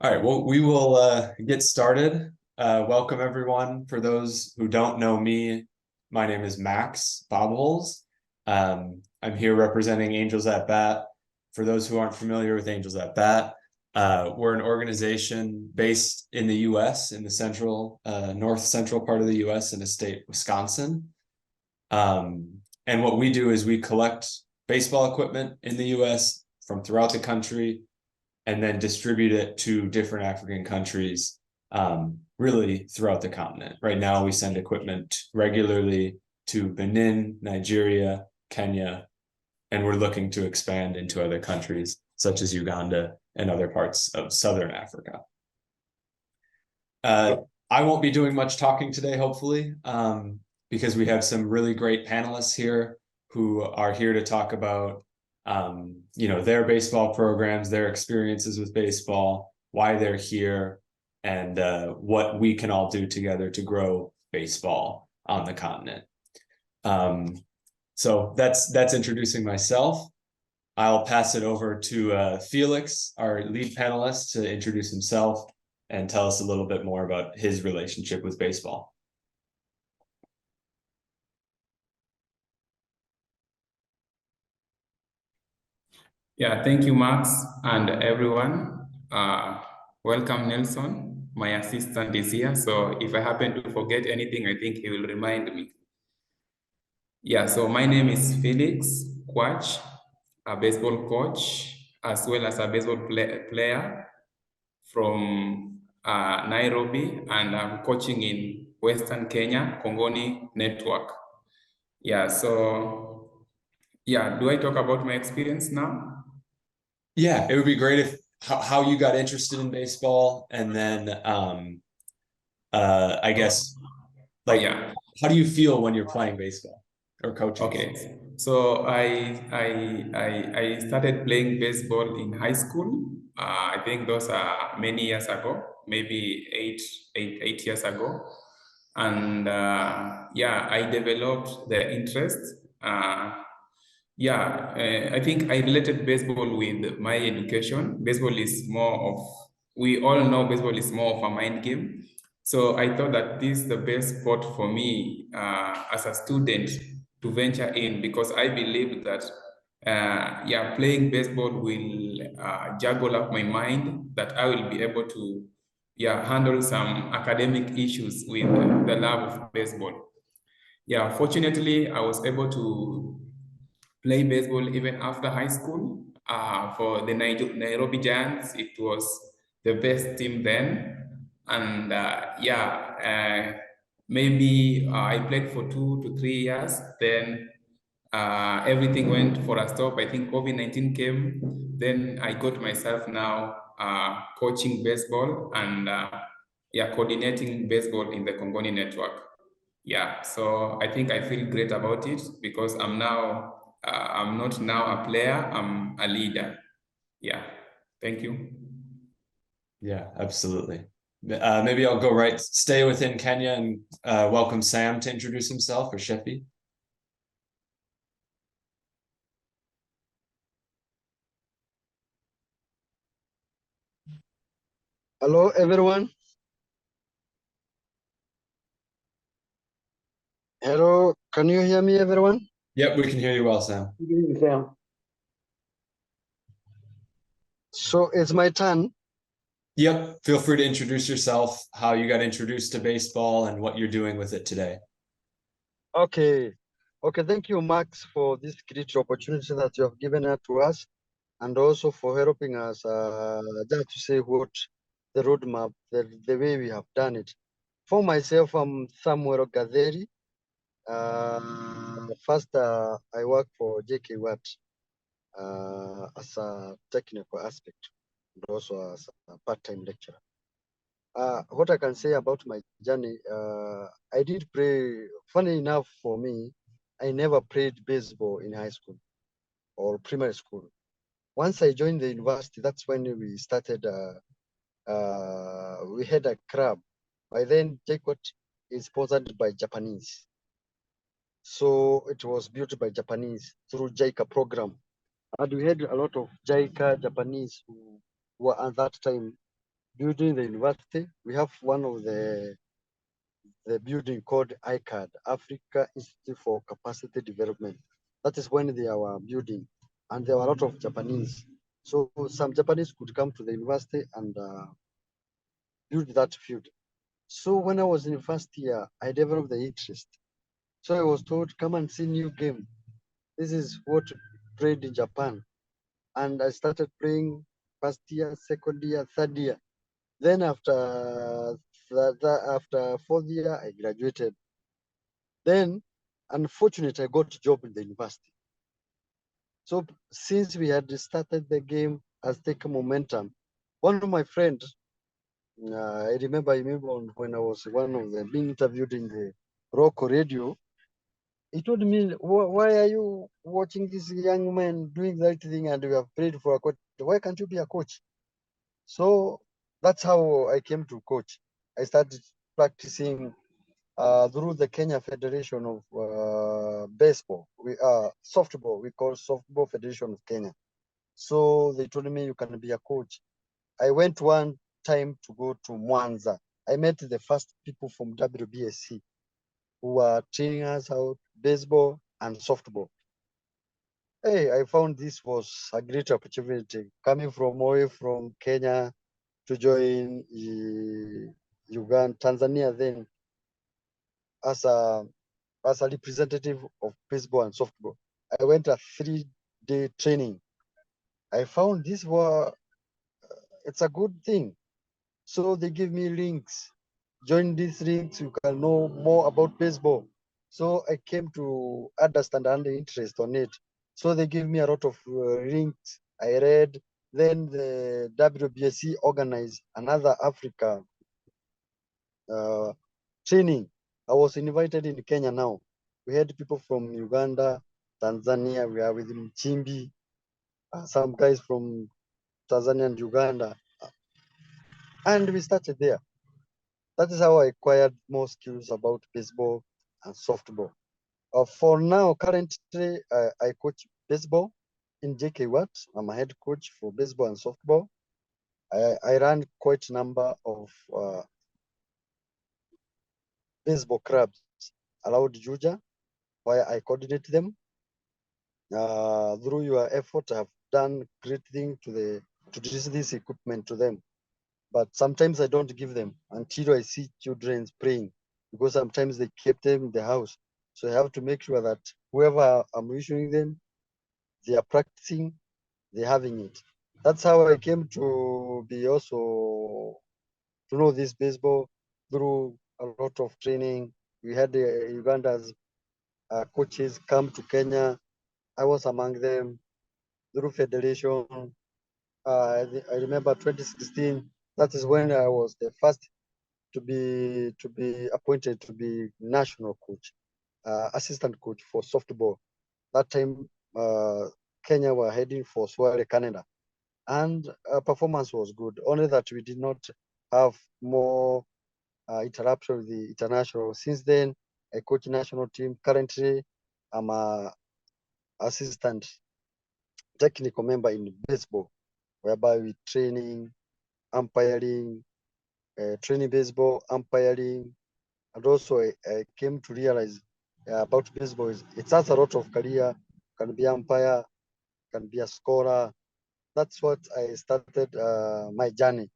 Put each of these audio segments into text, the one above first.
All right, well, we will get started. Welcome, everyone. For those who don't know me, my name is Max Bobholes. I'm here representing Angels at Bat. For those who aren't familiar with Angels at Bat, we're an organization based in the U.S., in the north central part of the U.S., in the state Wisconsin. And what we do is we collect baseball equipment in the U.S. from throughout the country and then distribute it to different African countries, really throughout the continent. Right now, we send equipment regularly to Benin, Nigeria, Kenya, and we're looking to expand into other countries such as Uganda and other parts of Southern Africa. I won't be doing much talking today, hopefully, because we have some really great panelists here who are here to talk about their baseball programs, their experiences with baseball, why they're here, and what we can all do together to grow baseball on the continent. So that's introducing myself. I'll pass it over to Felix, our lead panelist, to introduce himself and tell us a little bit more about his relationship with baseball. Yeah, thank you, Max, and everyone. Welcome, Nelson. My assistant is here, so if I happen to forget anything, I think he will remind me. Yeah, so my name is Felix Quach, a baseball coach, as well as a baseball player from Nairobi, and I'm coaching in Western Kenya, Kongoni Network. Yeah, so, yeah, do I talk about my experience now? Yeah, it would be great if how you got interested in baseball, and then I guess how do you feel when you're playing baseball or coaching? Okay, so I started playing baseball in high school. I think those are many years ago, maybe eight years ago, and I developed the interest. I think I related baseball with my education. Baseball is more of, we all know baseball is more of a mind game. So I thought that this is the best sport for me as a student to venture in, because I believe that playing baseball will juggle up my mind, that I will be able to handle some academic issues with the love of baseball. Yeah, fortunately, I was able to play baseball even after high school. For the Nairobi Giants, it was the best team then. And maybe I played for 2 to 3 years. Then everything went for a stop. I think COVID-19 came. Then I got myself now coaching baseball and coordinating baseball in the Kongoni Network. Yeah, so I think I feel great about it, because I'm not now a player, I'm a leader. Yeah, thank you. Yeah, absolutely. Maybe I'll stay within Kenya and welcome Sam to introduce himself, or Shefi. Hello, everyone. Hello, can you hear me, everyone? Yep, we can hear you well, Sam. Good evening, Sam. So it's my turn. Yep, feel free to introduce yourself, how you got introduced to baseball, and what you're doing with it today. Okay, thank you, Max, for this great opportunity that you have given to us, and also for helping us just to say what the roadmap, the way we have done it. For myself, I'm Samuel Gazeri. First, I work for JK Watt as a technical aspect, and also as a part-time lecturer. What I can say about my journey, I did play. Funny enough for me, I never played baseball in high school or primary school. Once I joined the university, that's when we started. We had a club. By then, JKUAT is sponsored by Japanese. So it was built by Japanese through JICA program. And we had a lot of JICA Japanese who were at that time building the university. We have one of the building called ICAD, Africa Institute for Capacity Development. That is when they were building, and there were a lot of Japanese. So some Japanese could come to the university and build that field. So when I was in first year, I developed the interest. So I was told, come and see new game. This is what played in Japan. And I started playing first year, second year, third year. Then after fourth year, I graduated. Then, unfortunately, I got a job in the university. So since we had started the game as take momentum, one of my friends, I remember when I was one of them being interviewed in the Roco radio, he told me, why are you watching this young man doing that thing and we have prayed for a coach? Why can't you be a coach? So that's how I came to coach. I started practicing through the Kenya Federation of Baseball, softball, we call Softball Federation of Kenya. So they told me you can be a coach. I went one time to go to Mwanza. I met the first people from WBSC who were training us out baseball and softball. Hey, I found this was a great opportunity coming from away from Kenya to join Uganda, Tanzania then as a representative of baseball and softball. I went a 3-day training. I found it's a good thing. So they give me links. Join these links, you can know more about baseball. So I came to understand and interest on it. So they give me a lot of links. I read. Then the WBSC organized another Africa training. I was invited in Kenya now. We had people from Uganda, Tanzania. We are with Mchimbi, some guys from Tanzania and Uganda. And we started there. That is how I acquired more skills about baseball and softball. For now, currently, I coach baseball in JK Watt. I'm a head coach for baseball and softball. I run quite a number of baseball clubs around Juja, where I coordinate them. Through your effort, I have done great things to this equipment to them. But sometimes I don't give them until I see children praying, because sometimes they keep them in the house. So I have to make sure that whoever I'm issuing them, they are practicing, they're having it. That's how I came to be also to know this baseball through a lot of training. We had Uganda's coaches come to Kenya. I was among them through federation. I remember 2016. That is when I was the first to be appointed to be national coach, assistant coach for softball. That time, Kenya were heading for Swahili Canada, and performance was good. Only that we did not have more interruption with the international. Since then, I coach national team. Currently, I'm a assistant technical member in baseball, whereby we training, umpiring, training baseball, umpiring, and also I came to realize about baseball is it has a lot of career. Can be umpire, can be a scorer. That's what I started my journey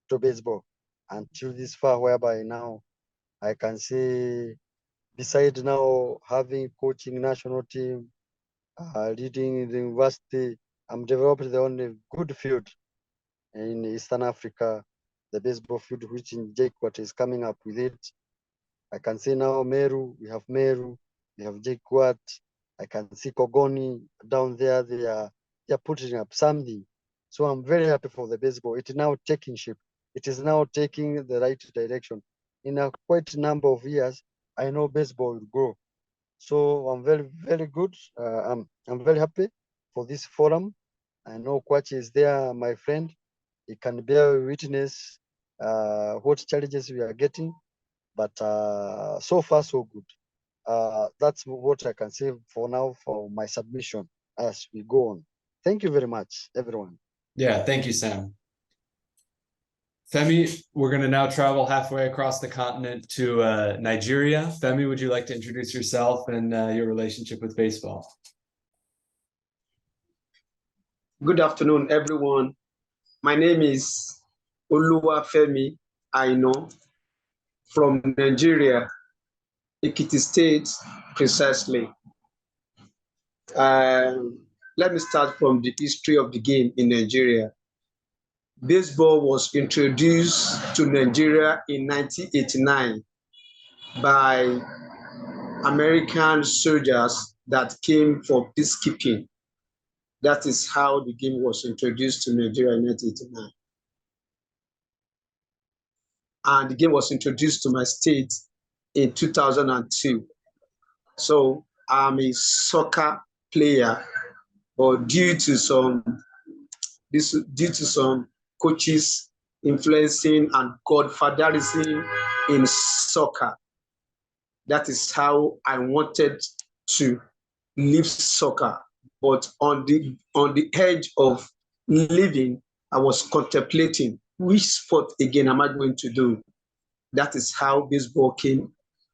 to baseball until this far, whereby now I can say, beside now having coaching national team, leading the university, I'm developing the only good field in Eastern Africa, the baseball field, which in JKUAT is coming up with it. I can see now Meru, we have JKUAT. I can see Kogoni down there. They are putting up something. So I'm very happy for the baseball. It is now taking shape. It is now taking the right direction. In a quite number of years, I know baseball will grow. So I'm very, very good. I'm very happy for this forum. I know Kwachi is there, my friend. He can bear witness what challenges we are getting. But so far, so good. That's what I can say for now for my submission as we go on. Thank you very much, everyone. Yeah, thank you, Sam. Femi, we're going to now travel halfway across the continent to Nigeria. Femi, would you like to introduce yourself and your relationship with baseball? Good afternoon, everyone. My name is Oluwafemi Aino from Nigeria, Ekiti State, precisely. Let me start from the history of the game in Nigeria. Baseball was introduced to Nigeria in 1989 by American soldiers that came for peacekeeping. That is how the game was introduced to Nigeria in 1989. And the game was introduced to my state in 2002. So I'm a soccer player, but due to some coaches influencing and godfatherism in soccer, that is how I wanted to leave soccer. But on the edge of leaving, I was contemplating which sport again am I going to do. That is how baseball came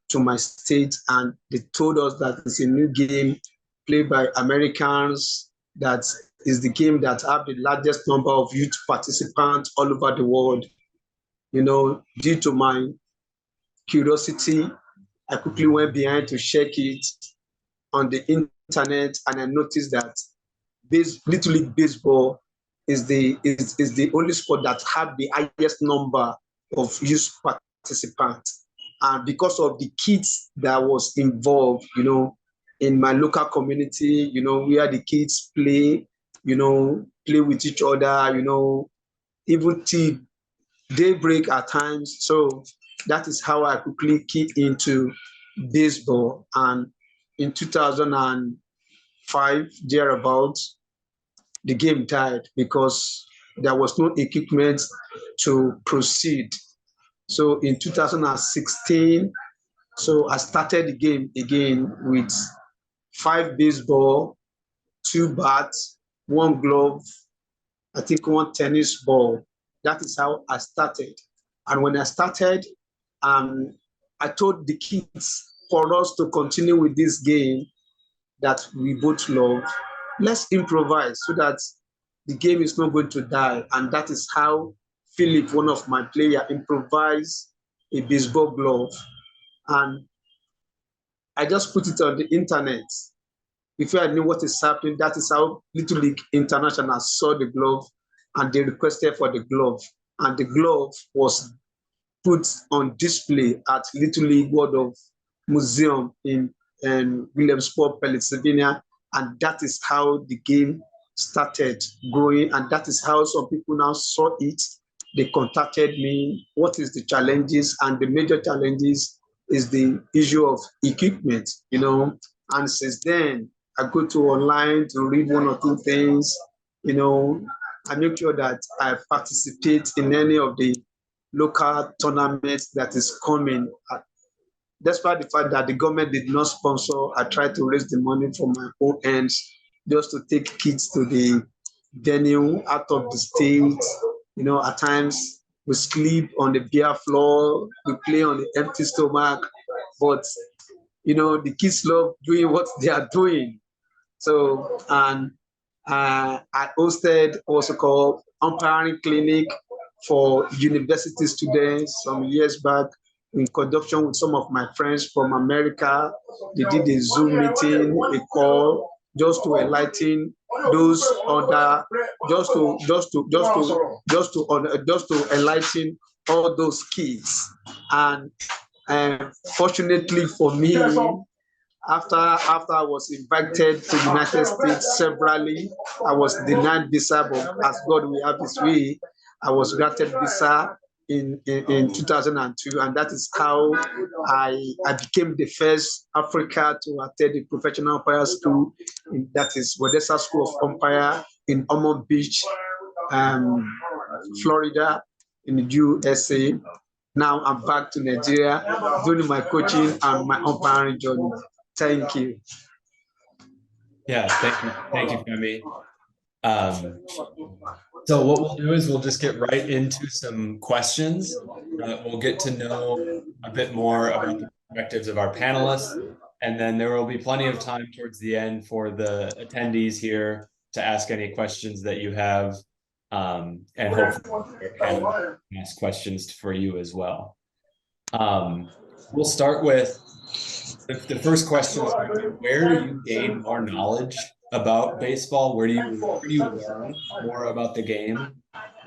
to my state, and they told us that it's a new game played by Americans, that is the game that have the largest number of youth participants all over the world. You know, due to my curiosity, I quickly went behind to check it on the internet, and I noticed that Little League Baseball is the only sport that have the highest number of youth participants. And because of the kids that was involved, you know, in my local community, you know, where the kids play, you know, play with each other, you know, even till daybreak at times. So that is how I quickly key into baseball. And in 2005, thereabouts, the game died because there was no equipment to proceed. So in 2016, so I started the game again with 5 baseball, 2 bats, 1 glove, I think 1 tennis ball. That is how I started. And when I started, I told the kids, for us to continue with this game that we both love, let's improvise so that the game is not going to die. And that is how Philip, one of my players, improvised a baseball glove. And I just put it on the internet. Before I knew what is happening, that is how Little League International saw the glove, and they requested for the glove. And the glove was put on display at Little League World of Museum in Williamsport, Pennsylvania. And that is how the game started growing. And that is how some people now saw it. They contacted me, what is the challenges? And the major challenges is the issue of equipment, you know. And since then, I go to online to read 1 or 2 things, you know. I make sure that I participate in any of the local tournaments that is coming. Despite the fact that the government did not sponsor, I try to raise the money from my own ends just to take kids to the venue out of the state. You know, at times we sleep on the bare floor, we play on the empty stomach, but you know, the kids love doing what they are doing. So, and I hosted also called umpiring clinic for university students some years back in conjunction with some of my friends from America. They did a Zoom meeting, a call, just to enlighten those other, just to enlighten all those kids. And fortunately for me, after I was invited to the United States severally, I was denied visa, but as God will have his way, I was granted visa in 2002, and that is how I became the first Africa to attend the professional umpire school, that is Wedesa School of Umpire in Ormond Beach, Florida, in the USA. Now I'm back to Nigeria doing my coaching and my umpiring journey. Thank you. Yeah, thank you, Femi. So what we'll do is we'll just get right into some questions. We'll get to know a bit more about the perspectives of our panelists, and then there will be plenty of time towards the end for the attendees here to ask any questions that you have, and hopefully our panel can ask questions for you as well. We'll start with the first question is going to be, where do you gain more knowledge about baseball? Where do you learn more about the game?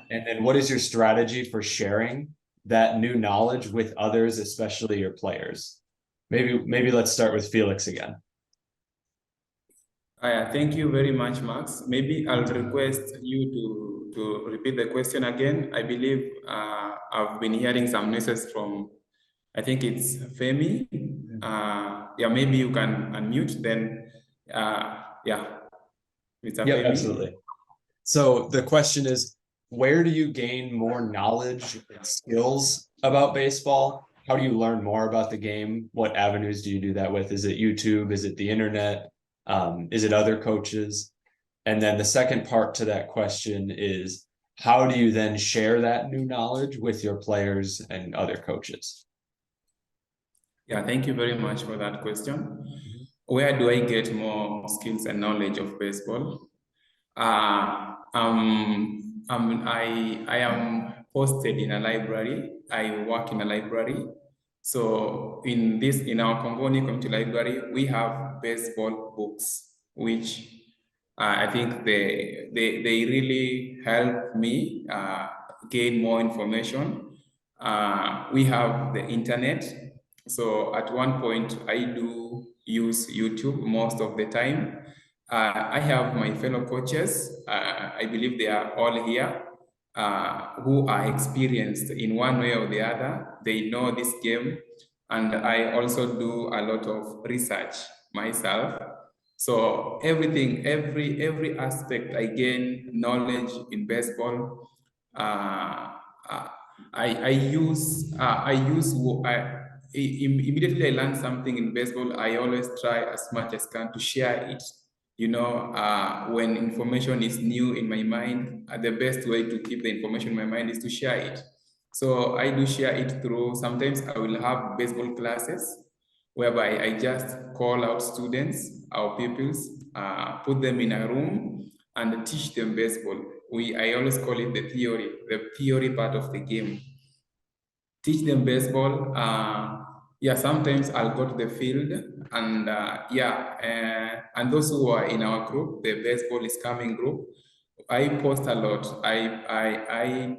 And then what is your strategy for sharing that new knowledge with others, especially your players? Maybe let's start with Felix again. Thank you very much, Max. Maybe I'll request you to repeat the question again. I believe I've been hearing some noises from, I think it's Femi. Yeah, maybe you can unmute then. Yeah, Mr. Yep, Femi. absolutely. So the question is, where do you gain more knowledge and skills about baseball? How do you learn more about the game? What avenues do you do that with? Is it YouTube? Is it the internet? Is it other coaches? And then the second part to that question is, how do you then share that new knowledge with your players and other coaches? Yeah, thank you very much for that question. Where do I get more skills and knowledge of baseball? I am posted in a library. I work in a library. So in our Congoni Community Library, we have baseball books, which I think they really help me gain more information. We have the internet. So at one point, I do use YouTube most of the time. I have my fellow coaches. I believe they are all here, who are experienced in one way or the other. They know this game, and I also do a lot of research myself. So everything, every aspect, I gain knowledge in baseball. Immediately I learn something in baseball, I always try as much as can to share it. When information is new in my mind, the best way to keep the information in my mind is to share it. So I do share it through, sometimes I will have baseball classes whereby I just call out students, our pupils, put them in a room and teach them baseball. I always call it the theory part of the game. Teach them baseball. Yeah, sometimes I'll go to the field and and those who are in our group, the baseball is coming group, I post a lot. I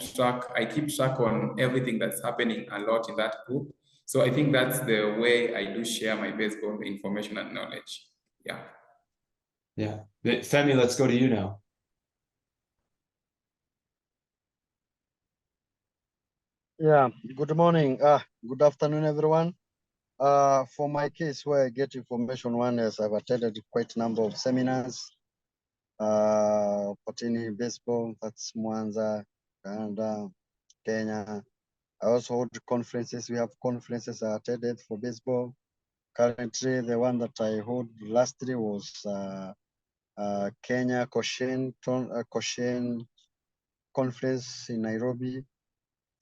keep track on everything that's happening a lot in that group. So I think that's the way I do share my baseball information and knowledge. Yeah. Yeah. Femi, let's go to you now. Yeah, good morning. Good afternoon, everyone. For my case, where I get information, one is I've attended quite a number of seminars, pertaining baseball, that's Mwanza, Uganda, Kenya. I also hold conferences. We have conferences I attended for baseball. Currently, the one that I hold lastly was Kenya Cochin conference in Nairobi.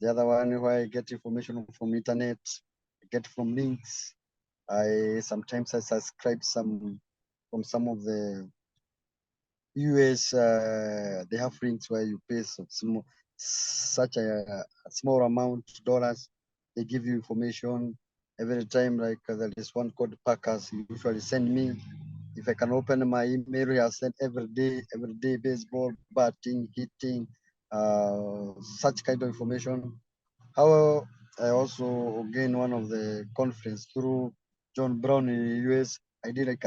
The other one where I get information from internet, I get from links. I sometimes subscribe from some of the US. They have links where you pay such a small amount dollars. They give you information every time. Like there is one called Packers. You usually send me. If I can open my email, I send every day baseball, batting, hitting, such kind of information. However, I also gained one of the conference through John Brown in the US. I did like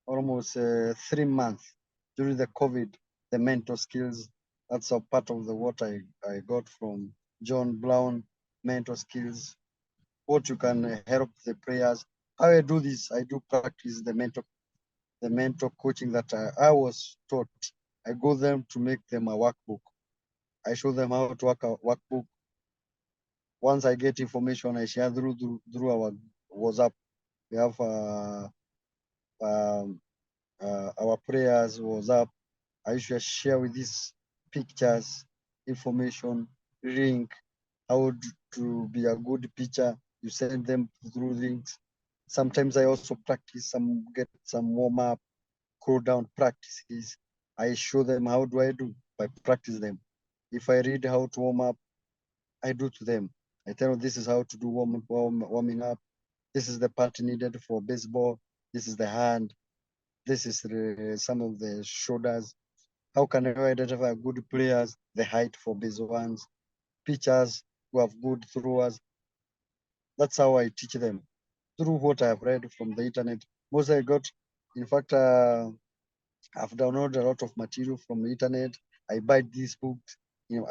almost 3 months during the COVID, the mental skills. That's a part of what I got from John Brown, mental skills, what you can help the players. How I do this, I do practice the mental coaching that I was taught. I go them to make them a workbook. I show them how to work a workbook. Once I get information, I share through our WhatsApp. We have our prayers WhatsApp. I usually share with this pictures, information, link, how to be a good pitcher. You send them through links. Sometimes I also practice get some warm up, cool down practices. I show them how do I do by practice them. If I read how to warm up, I do to them. I tell them this is how to do warming up. This is the part needed for baseball. This is the hand. This is some of the shoulders. How can I identify good players? The height for base ones, pitchers who have good throwers. That's how I teach them through what I've read from the internet. Most I got, in fact, I've downloaded a lot of material from the internet. I buy these books. You know,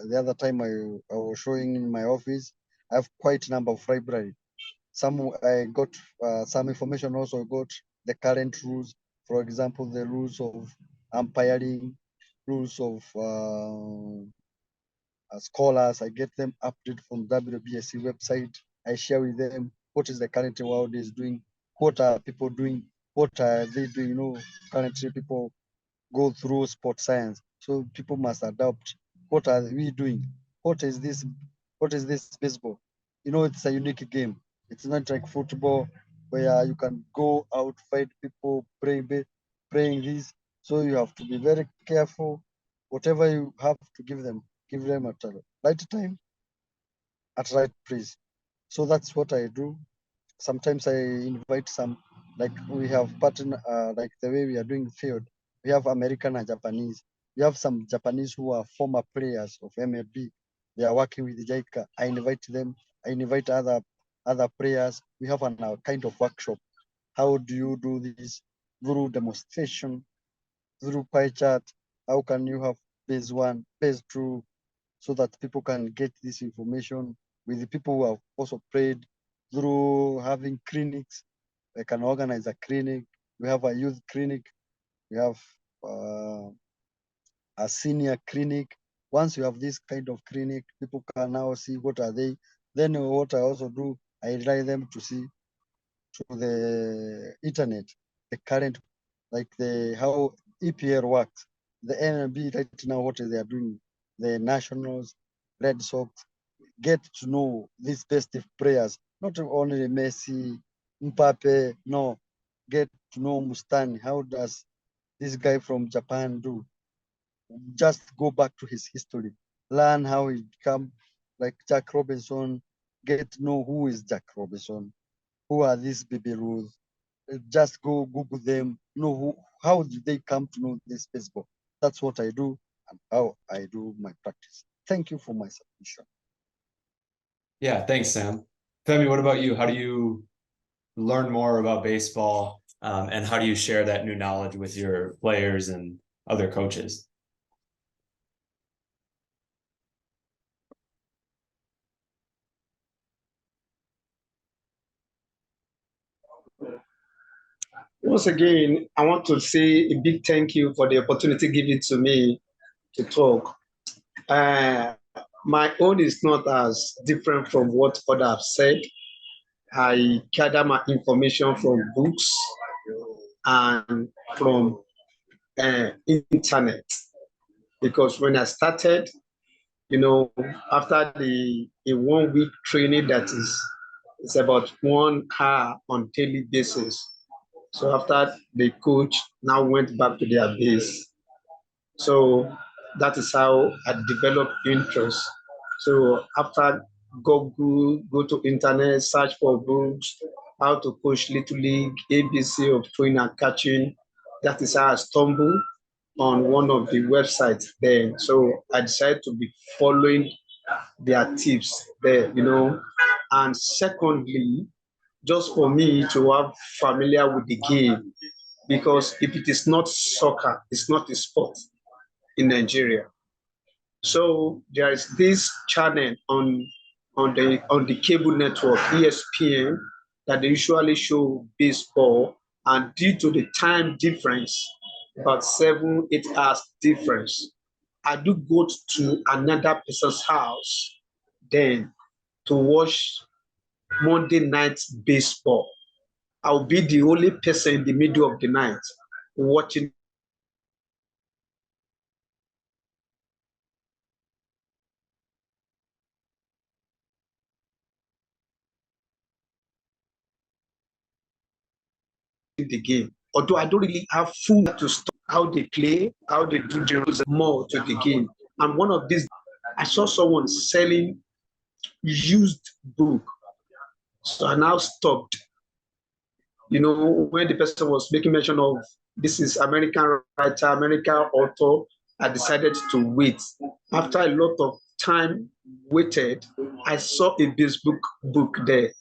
the other time I was showing in my office, I have quite a number of library. Some I got some information also got the current rules. For example, the rules of umpiring, rules of scholars. I get them updated from WBSC website. I share with them what is the current world is doing, what are people doing, what are they doing. You know, currently people go through sports science, so people must adopt. What are we doing? What is this? What is this baseball? You know, it's a unique game. It's not like football where you can go out, fight people, praying this. So you have to be very careful. Whatever you have to give them at the right time, at right place. So that's what I do. Sometimes I invite some, like we have pattern, like the way we are doing field. We have American and Japanese. We have some Japanese who are former players of MLB. They are working with JICA. I invite them. I invite other players. We have a kind of workshop. How do you do this? Through demonstration, through pie chart. How can you have base one, base two, so that people can get this information with the people who have also played, through having clinics. I can organize a clinic. We have a youth clinic. We have a senior clinic. Once you have this kind of clinic, people can now see what are they. Then what I also do, I rely them to see through the internet, the current, like the how EPL works. The MLB right now, what they are doing, the Nationals, Red Sox, get to know these best players, not only Messi, Mbappe, no, get to know Mustani. How does this guy from Japan do? Just go back to his history, learn how he become like Jack Robinson, get to know who is Jack Robinson, who are these Baby Ruth. Just go Google them, know how did they come to know this baseball. That's what I do and how I do my practice. Thank you for my submission. Yeah, thanks, Sam. Femi, what about you? How do you learn more about baseball, and how do you share that new knowledge with your players and other coaches? Once again, I want to say a big thank you for the opportunity given to me to talk. My own is not as different from what others have said. I gather my information from books and from internet, because when I started, you know, after a 1 week training that is it's about 1 hour on daily basis. So after the coach now went back to their base. So that is how I developed interest. So after Google, go to internet, search for books, how to coach Little League, ABC of throwing and catching. That is how I stumbled on one of the websites there. So I decided to be following their tips there, you know. And secondly, just for me to have familiar with the game, because if it is not soccer, it's not a sport in Nigeria. So there is this channel on the cable network, ESPN, that they usually show baseball, and due to the time difference, about 7-8 hours difference, I do go to another person's house then to watch Monday night baseball. I'll be the only person in the middle of the night watching the game. Although I don't really have full to stop how they play, how they do the rules more to the game. And one of these, I saw someone selling used book. So I now stopped. You know, when the person was making mention of this is American writer, American author, I decided to wait. After a lot of time waited, I saw a Facebook book there.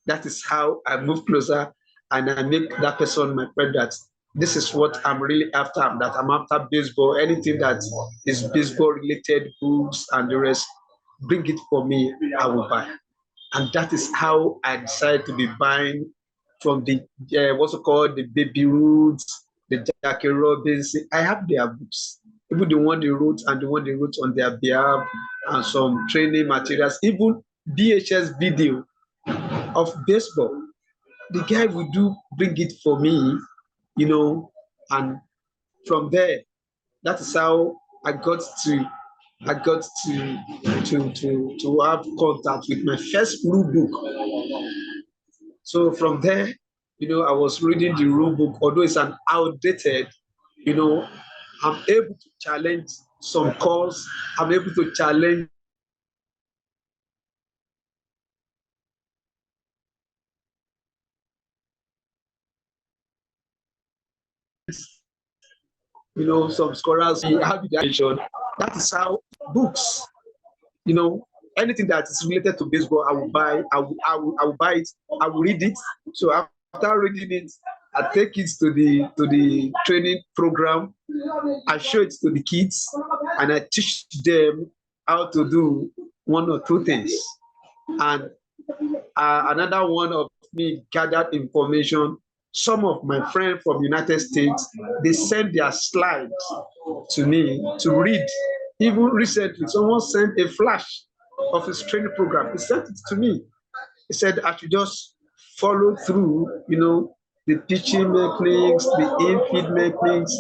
That is how I move closer and I make that person my friend that this is what I'm really after, that I'm after baseball, anything that is baseball related books and the rest, bring it for me, I will buy. And that is how I decided to be buying from the, what's it called, the Baby Roots, the Jackie Robinson. I have their books, even the one they wrote and the one they wrote on their behalf, and some training materials, even VHS video of baseball. The guy will do bring it for me, you know, and from there, that is how I got to have contact with my first rule book. So from there, you know, I was reading the rule book, although it's an outdated, you know, I'm able to challenge some calls. I'm able to challenge some scorers have the attention. That is how books, anything that is related to baseball, I will buy. I will buy it. I will read it. So after reading it, I take it to the training program. I show it to the kids, and I teach them how to do one or two things. And another one of me gathered information. Some of my friends from United States, they send their slides to me to read. Even recently, someone sent a flash of his training program. He sent it to me. He said I should just follow through, the pitching mechanics, the infield mechanics,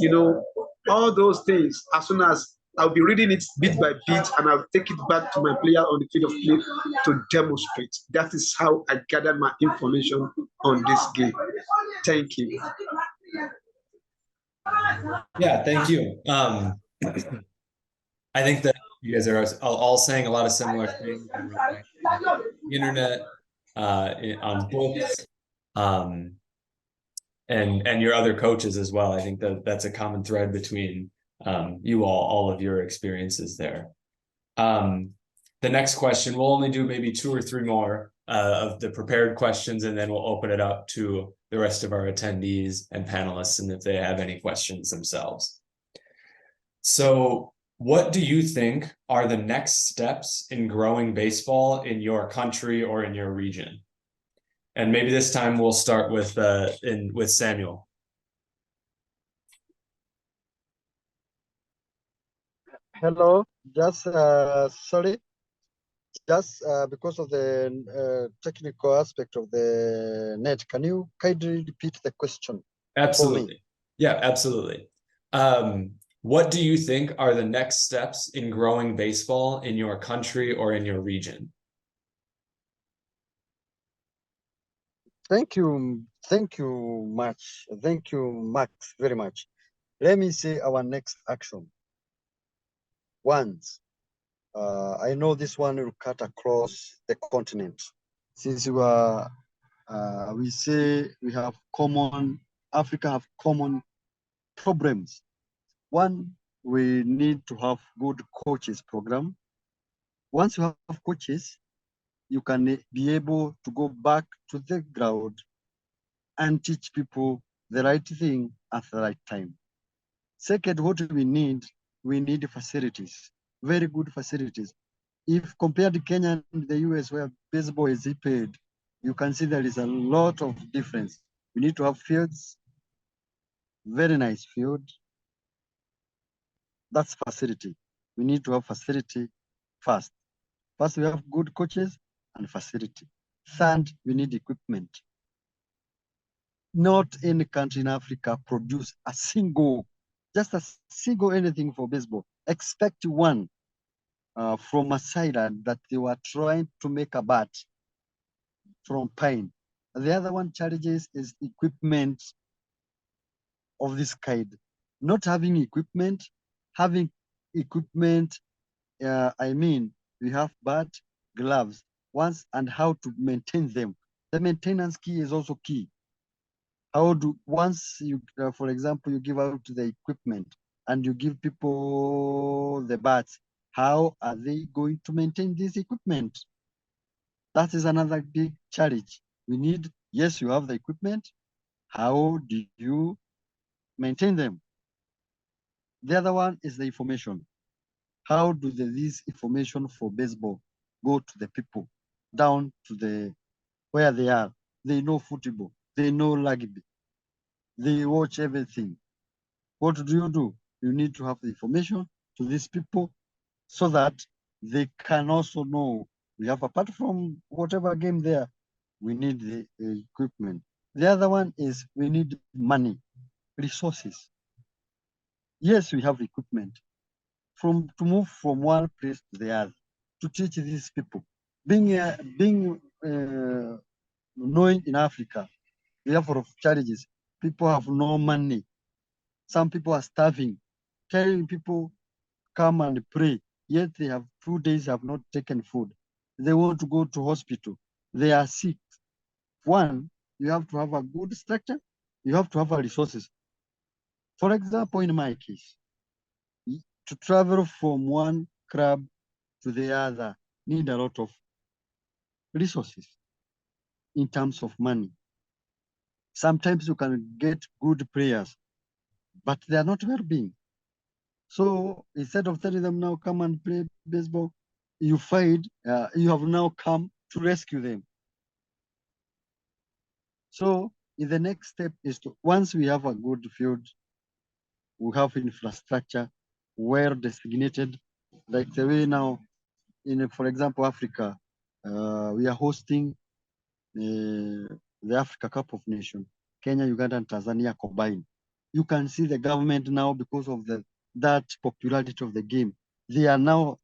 all those things. As soon as I'll be reading it bit by bit, and I'll take it back to my player on the field of play to demonstrate. That is how I gathered my information on this game. Thank you. Yeah, thank you. I think that you guys are all saying a lot of similar things. Internet, on books, and your other coaches as well. I think that's a common thread between you all of your experiences there. The next question, we'll only do maybe 2 or 3 more of the prepared questions, and then we'll open it up to the rest of our attendees and panelists, and if they have any questions themselves. So what do you think are the next steps in growing baseball in your country or in your region? And maybe this time we'll start with Samuel. Hello, just sorry, just because of the technical aspect of the net, can you kindly repeat the question? Absolutely. Yeah, absolutely. What do you think are the next steps in growing baseball in your country or in your region? Thank you much. Thank you, Max, very much. Let me say our next action. Once, I know this one will cut across the continent. Since we say we have Africa have common problems. One, we need to have good coaches program. Once you have coaches, you can be able to go back to the ground and teach people the right thing at the right time. Second, what we need facilities, very good facilities. If compared to Kenya and the US where baseball is paid, you can see there is a lot of difference. We need to have fields, very nice field. That's facility. We need to have facility first. First, we have good coaches and facility. Third, we need equipment. Not any country in Africa produce just a single anything for baseball. Expect one from a island that they were trying to make a bat from pine. The other one challenges is equipment of this kind. Not having equipment, having equipment, I mean, we have bat, gloves, once, and how to maintain them. The maintenance key is also key. How do, once you, for example, you give out the equipment and you give people the bats, how are they going to maintain this equipment? That is another big challenge. We need, yes, you have the equipment. How do you maintain them? The other one is the information. How do this information for baseball go to the people, down to the where they are? They know football, they know rugby, they watch everything. What do? You need to have the information to these people so that they can also know. We have, apart from whatever game there, we need the equipment. The other one is we need money, resources. Yes, we have equipment to move from one place to the other, to teach these people. Knowing in Africa, we have a lot of challenges. People have no money. Some people are starving. Telling people come and pray, yet they have 2 days have not taken food. They want to go to hospital. They are sick. One, you have to have a good structure. You have to have a resources. For example, in my case, to travel from one club to the other need a lot of resources in terms of money. Sometimes you can get good players, but they are not well-being. So instead of telling them now come and play baseball, you find you have now come to rescue them. So in the next step is to, once we have a good field, we have infrastructure well designated, like the way now in, for example, Africa, we are hosting the Africa Cup of Nations, Kenya, Uganda, and Tanzania combined. You can see the government now, because of that popularity of the game, they are now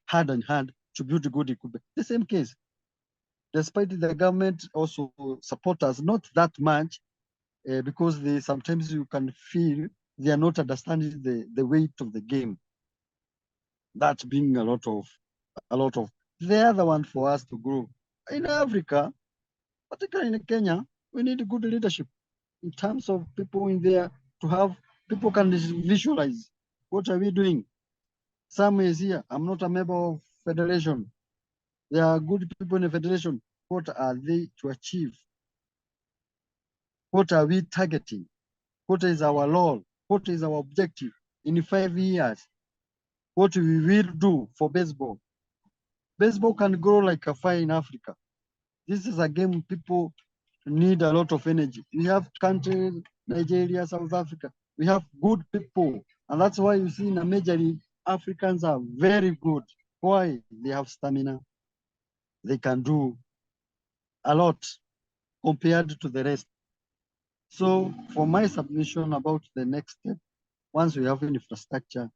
hand in hand to build good equipment. The same case, despite the government also support us, not that much, because they sometimes you can feel they are not understanding the weight of the game. That being a lot of. The other one for us to grow in Africa, particularly in Kenya, we need good leadership in terms of people in there to have people can visualize what are we doing. Some is here. I'm not a member of federation. There are good people in the federation. What are they to achieve? What are we targeting? What is our role? What is our objective in 5 years? What we will do for baseball? Baseball can grow like a fire in Africa. This is a game people need a lot of energy. We have countries, Nigeria, South Africa. We have good people. And that's why you see in a major league, Africans are very good. Why? They have stamina. They can do a lot compared to the rest. So for my submission about the next step, once we have infrastructure,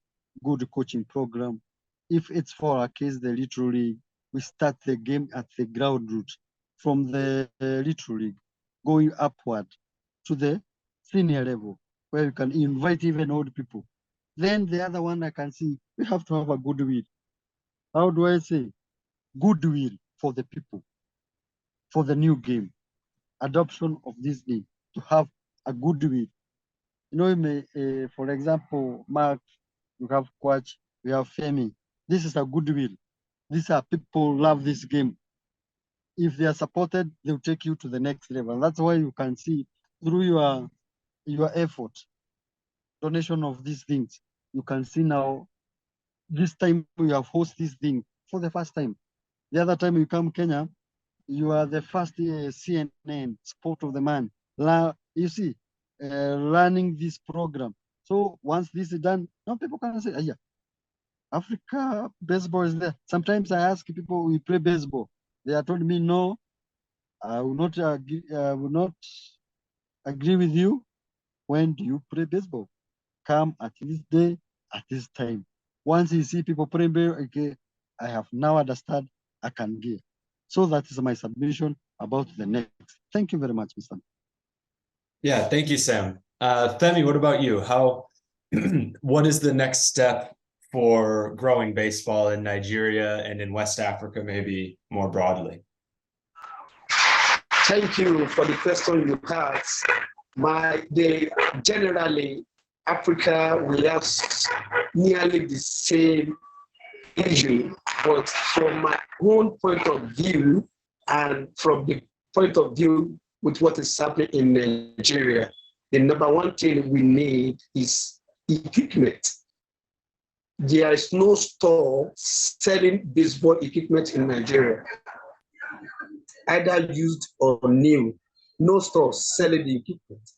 good coaching program, if it's for our case, the Little League, we start the game at the ground root from the Little League, going upward to the senior level, where you can invite even old people. Then the other one I can see, we have to have a goodwill. How do I say? Goodwill for the people, for the new game, adoption of this game, to have a goodwill. You know, for example, Mark, you have Quach, we have Femi. This is a goodwill. These are people who love this game. If they are supported, they'll take you to the next level. That's why you can see through your effort, donation of these things, you can see now, this time we have hosted this thing for the first time. The other time you come Kenya, you are the first CNN, Sport of the Man. You see, running this program. So once this is done, now people can say, yeah, Africa baseball is there. Sometimes I ask people, we play baseball. They are told me, no, I will not agree with you. When do you play baseball? Come at this day, at this time. Once you see people playing baseball, okay, I have now understood, I can give. So that is my submission about the next. Thank you very much, Mr. Yeah, thank you, Sam. Femi, what about you? What is the next step for growing baseball in Nigeria and in West Africa, maybe more broadly? Thank you for the question you asked. Generally, Africa, we have nearly the same issue, but from my own point of view and from the point of view with what is happening in Nigeria, the number one thing we need is equipment. There is no store selling baseball equipment in Nigeria, either used or new. No store selling the equipment.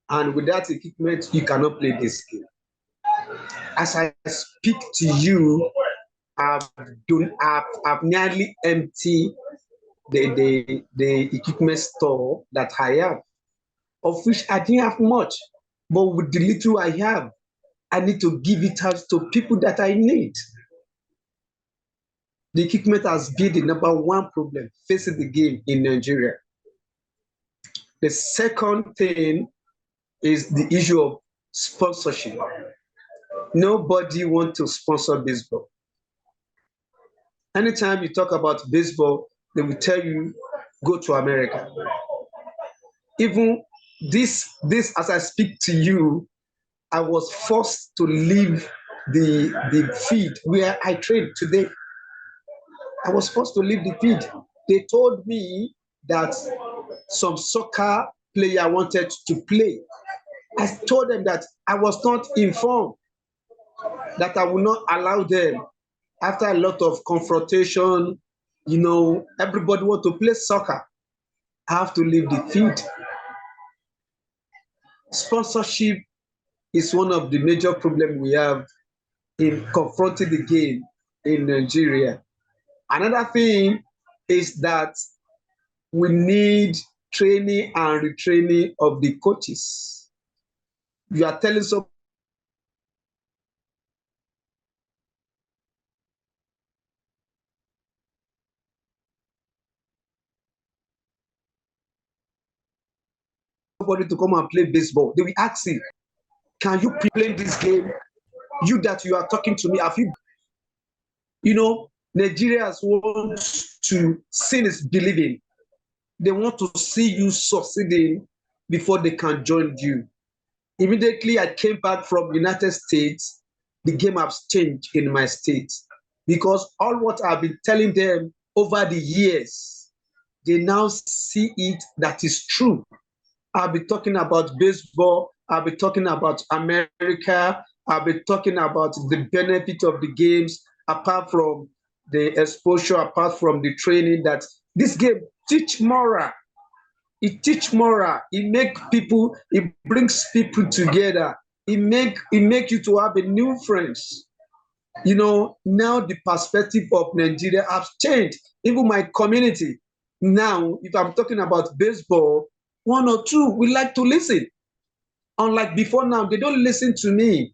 And with that equipment, you cannot play this game. As I speak to you, I've nearly emptied the equipment store that I have, of which I didn't have much. But with the little I have, I need to give it out to people that I need. The equipment has been the number one problem facing the game in Nigeria. The second thing is the issue of sponsorship. Nobody wants to sponsor baseball. Anytime you talk about baseball, they will tell you, go to America. Even this, as I speak to you, I was forced to leave the field where I trained today. I was forced to leave the field. They told me that some soccer player wanted to play. I told them that I was not informed, that I will not allow them. After a lot of confrontation, everybody want to play soccer. I have to leave the field. Sponsorship is one of the major problems we have in confronting the game in Nigeria. Another thing is that we need training and retraining of the coaches. You are telling somebody to come and play baseball. They will ask you, can you play this game? You that you are talking to me, have you, Nigerians want to see is believing. They want to see you succeeding before they can join you. Immediately I came back from United States, the game has changed in my state, because all what I've been telling them over the years, they now see it that is true. I'll be talking about baseball, I'll be talking about America, I'll be talking about the benefit of the games, apart from the exposure, apart from the training, that this game teach moral. It teach moral. It make people, it brings people together. It make you to have a new friends. Now the perspective of Nigeria has changed. Even my community. Now, if I'm talking about baseball, one or two will like to listen. Unlike before now, they don't listen to me.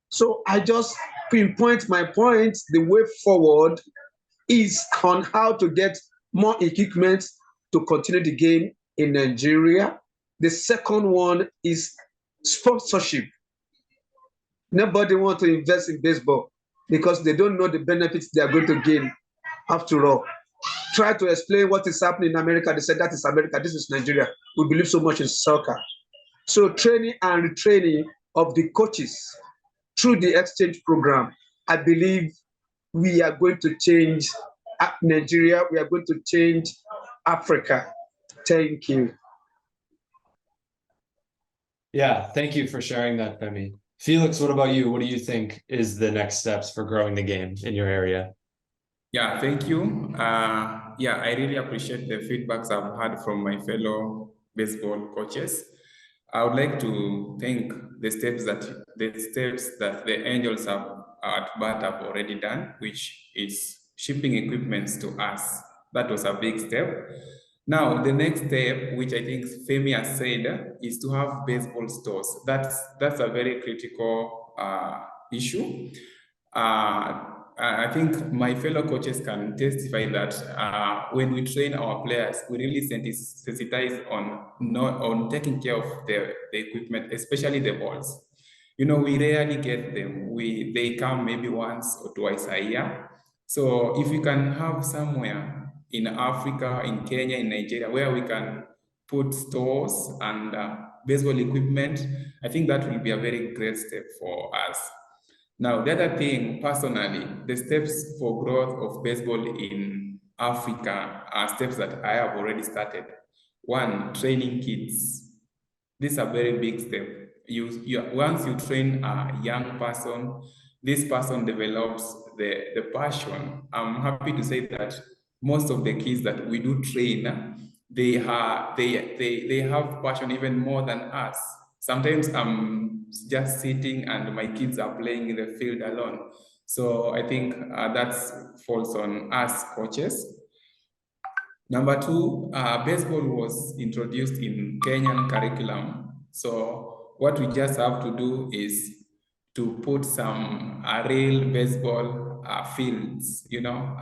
So I just pinpoint my point. The way forward is on how to get more equipment to continue the game in Nigeria. The second one is sponsorship. Nobody wants to invest in baseball because they don't know the benefits they are going to gain. After all, try to explain what is happening in America. They said that is America, this is Nigeria. We believe so much in soccer. So training and retraining of the coaches through the exchange program, I believe we are going to change Nigeria. We are going to change Africa. Thank you. Yeah, thank you for sharing that, Femi. Felix, what about you? What do you think is the next steps for growing the game in your area? Yeah, thank you. I really appreciate the feedbacks I've had from my fellow baseball coaches. I would like to thank the steps that the Angels at BAT have already done, which is shipping equipments to us. That was a big step. Now, the next step, which I think Femi has said, is to have baseball stores. That's a very critical issue. I I think my fellow coaches can testify that when we train our players, we really sensitize on taking care of the equipment, especially the balls. You know, we rarely get them. They come maybe once or twice a year. So if we can have somewhere in Africa, in Kenya, in Nigeria, where we can put stores and baseball equipment, I think that will be a very great step for us. Now, the other thing, personally, the steps for growth of baseball in Africa are steps that I have already started. One, training kids. This is a very big step. Once you train a young person, this person develops the passion. I'm happy to say that most of the kids that we do train, they have passion even more than us. Sometimes I'm just sitting and my kids are playing in the field alone. So I think that falls on us coaches. Number two, baseball was introduced in Kenyan curriculum. So what we just have to do is to put some real baseball fields, you know,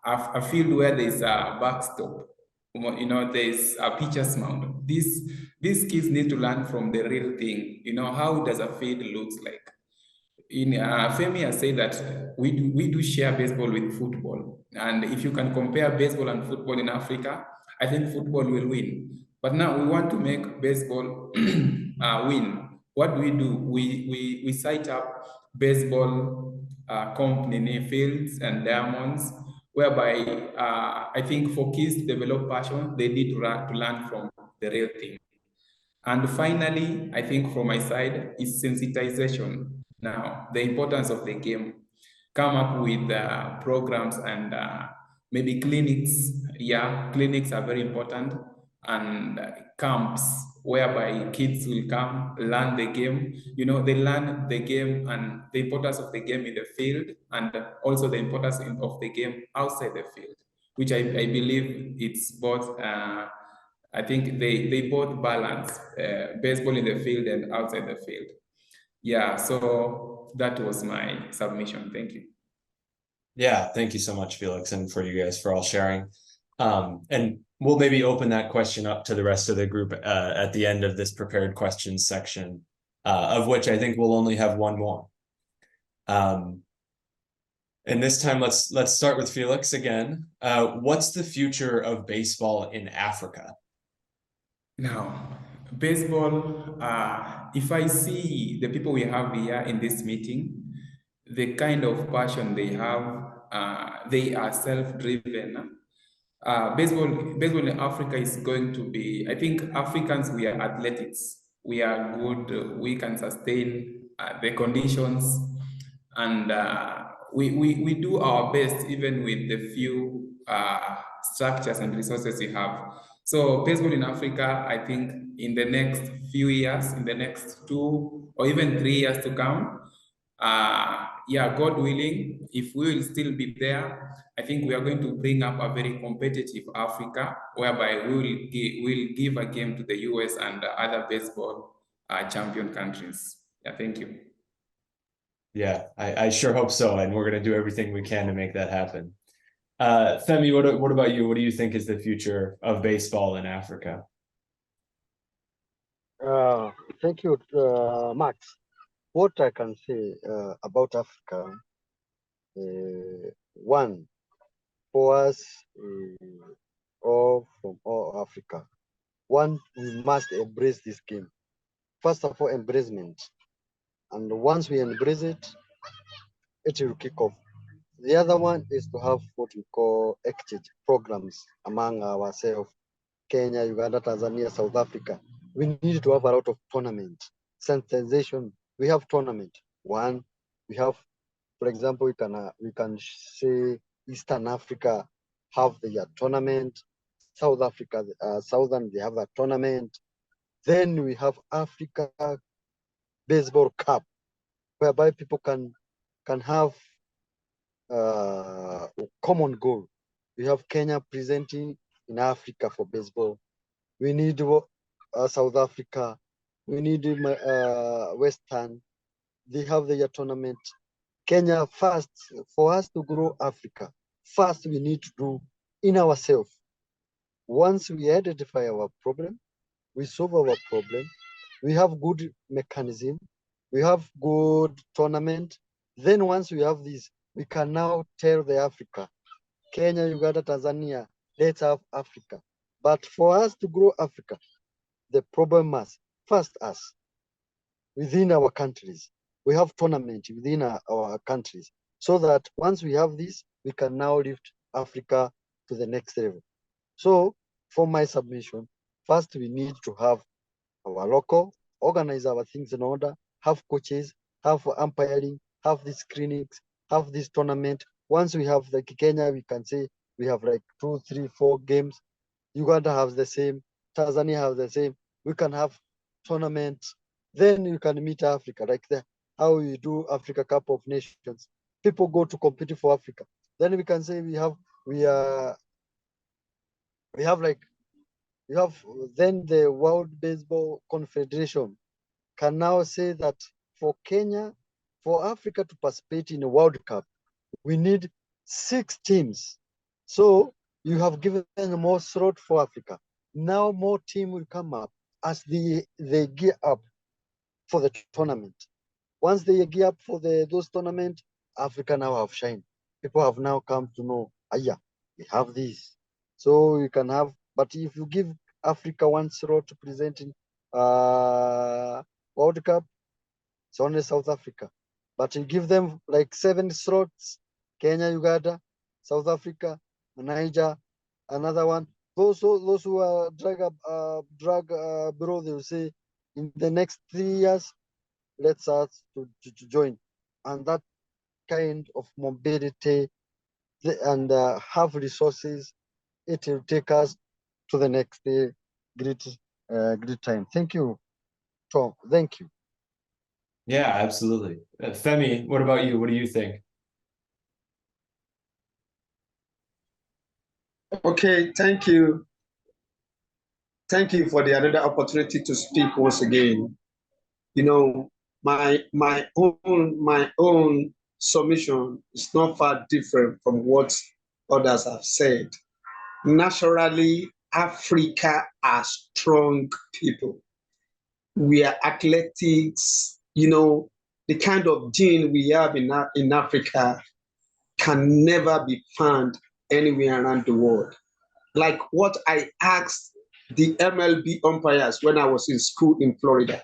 a field where there's a backstop, you know, there's a pitcher's mound. These kids need to learn from the real thing, you know, how does a field looks like. Femi has said that we do share baseball with football. And if you can compare baseball and football in Africa, I think football will win. But now we want to make baseball win. What do? We set up baseball company fields and diamonds, whereby I think for kids to develop passion, they need to learn from the real thing. And finally, I think from my side is sensitization. Now, the importance of the game. Come up with programs and maybe clinics. Yeah, clinics are very important. And camps whereby kids will come, learn the game. You know, they learn the game and the importance of the game in the field and also the importance of the game outside the field, which I believe it's both I think they both balance baseball in the field and outside the field. Yeah, so that was my submission. Thank you. Yeah, thank you so much, Felix, and for you guys for all sharing. And we'll maybe open that question up to the rest of the group at the end of this prepared questions section, of which I think we'll only have one more. And this time, let's start with Felix again. What's the future of baseball in Africa? Now, baseball, if I see the people we have here in this meeting, the kind of passion they have, they are self-driven. Baseball in Africa is going to be, I think Africans, we are athletics. We are good, we can sustain the conditions, and we do our best even with the few structures and resources we have. So baseball in Africa, I think in the next few years, in the next 2 or even 3 years to come, yeah, God willing, if we will still be there, I think we are going to bring up a very competitive Africa, whereby we will give a game to the US and other baseball champion countries. Yeah, thank you. Yeah, I sure hope so, and we're going to do everything we can to make that happen. Femi, what about you? What do you think is the future of baseball in Africa? Thank you, Max. What I can say about Africa, one, for us, all from all Africa, one, we must embrace this game. First of all, embracement. And once we embrace it, it will kick off. The other one is to have what we call exchange programs among ourselves, Kenya, Uganda, Tanzania, South Africa. We need to have a lot of tournament, sensitization. We have tournament. One, we have, for example, we can say Eastern Africa have their tournament, South Africa, Southern, they have a tournament. Then we have Africa Baseball Cup, whereby people can have a common goal. We have Kenya presenting in Africa for baseball. We need South Africa. We need Western. They have their tournament. Kenya first, for us to grow Africa, first we need to do in ourselves. Once we identify our problem, we solve our problem, we have good mechanism, we have good tournament. Then once we have this, we can now tell the Africa, Kenya, Uganda, Tanzania, let's have Africa. But for us to grow Africa, the problem must first us, within our countries. We have tournament within our countries, so that once we have this, we can now lift Africa to the next level. So for my submission, first we need to have our local, organize our things in order, have coaches, have umpiring, have these clinics, have this tournament. Once we have like Kenya, we can say we have like 2, 3, 4 games. Uganda has the same, Tanzania has the same. We can have tournaments. Then you can meet Africa, like how we do Africa Cup of Nations. People go to compete for Africa. Then we can say we have then the World Baseball Confederation can now say that for Kenya, for Africa to participate in a World Cup, we need 6 teams. So you have given more slot for Africa. Now more team will come up as they gear up for the tournament. Once they gear up for those tournaments, Africa now have shined. People have now come to know, yeah, we have this. So you can have, but if you give Africa one slot to present in World Cup, it's only South Africa. But you give them like 7 slots, Kenya, Uganda, South Africa, Niger, another one. Those who are drug bureau, they will say in the next 3 years, let's start to join. And that kind of mobility and have resources, it will take us to the next great time. Thank you, Tom. Thank you. Yeah, absolutely. Femi, what about you? What do you think? Okay, thank you. Thank you for the another opportunity to speak once again. You know, my own submission is not far different from what others have said. Naturally, Africa are strong people. We are athletics. You know, the kind of gene we have in Africa can never be found anywhere around the world. Like what I asked the MLB umpires when I was in school in Florida.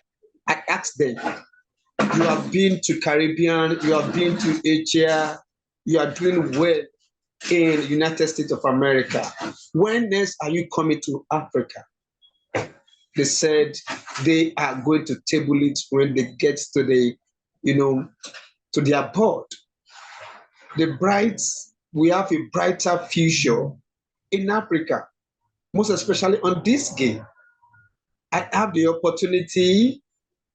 I asked them, you have been to Caribbean, you have been to Asia, you are doing well in the United States of America. When next are you coming to Africa? They said they are going to table it when they get to to their board. We have a brighter future in Africa, most especially on this game. I have the opportunity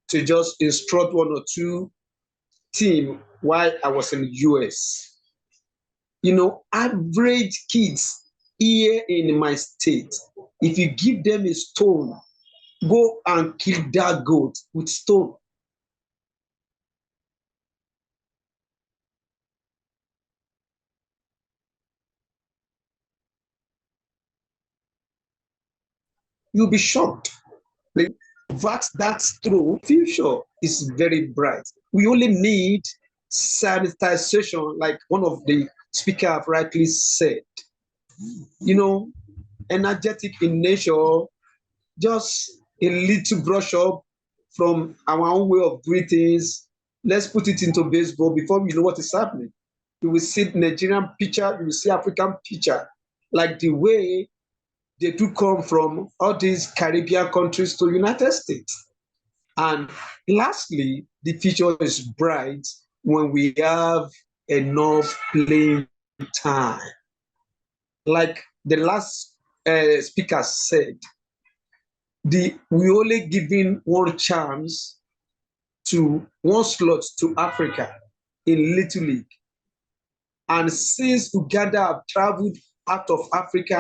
to just instruct 1 or 2 teams while I was in the US. You know, average kids here in my state, if you give them a stone, go and kill that goat with stone. You'll be shocked. That's true. Future is very bright. We only need sanitization, like one of the speakers have rightly said. You know, energetic in nature, just a little brush up from our own way of doing things. Let's put it into baseball before we know what is happening. You will see Nigerian pitcher, you will see African pitcher, like the way they do come from all these Caribbean countries to United States. And lastly, the future is bright when we have enough playing time. Like the last speaker said, we only giving one chance to one slot to Africa in Little League. And since Uganda have traveled out of Africa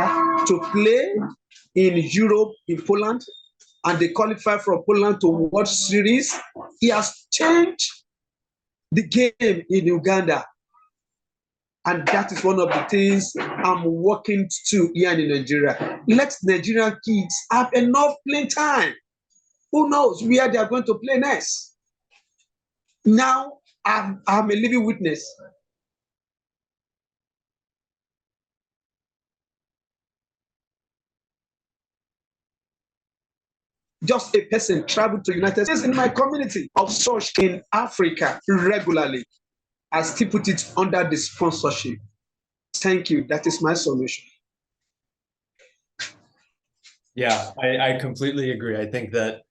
to play in Europe, in Poland, and they qualify from Poland to World Series, it has changed the game in Uganda. And that is one of the things I'm working to here in Nigeria. Let Nigerian kids have enough playing time. Who knows where they are going to play next? Now, I'm a living witness. Just a person traveled to United States in my community of such in Africa regularly. I still put it under the sponsorship. Thank you. That is my solution. Yeah, I completely agree. I think that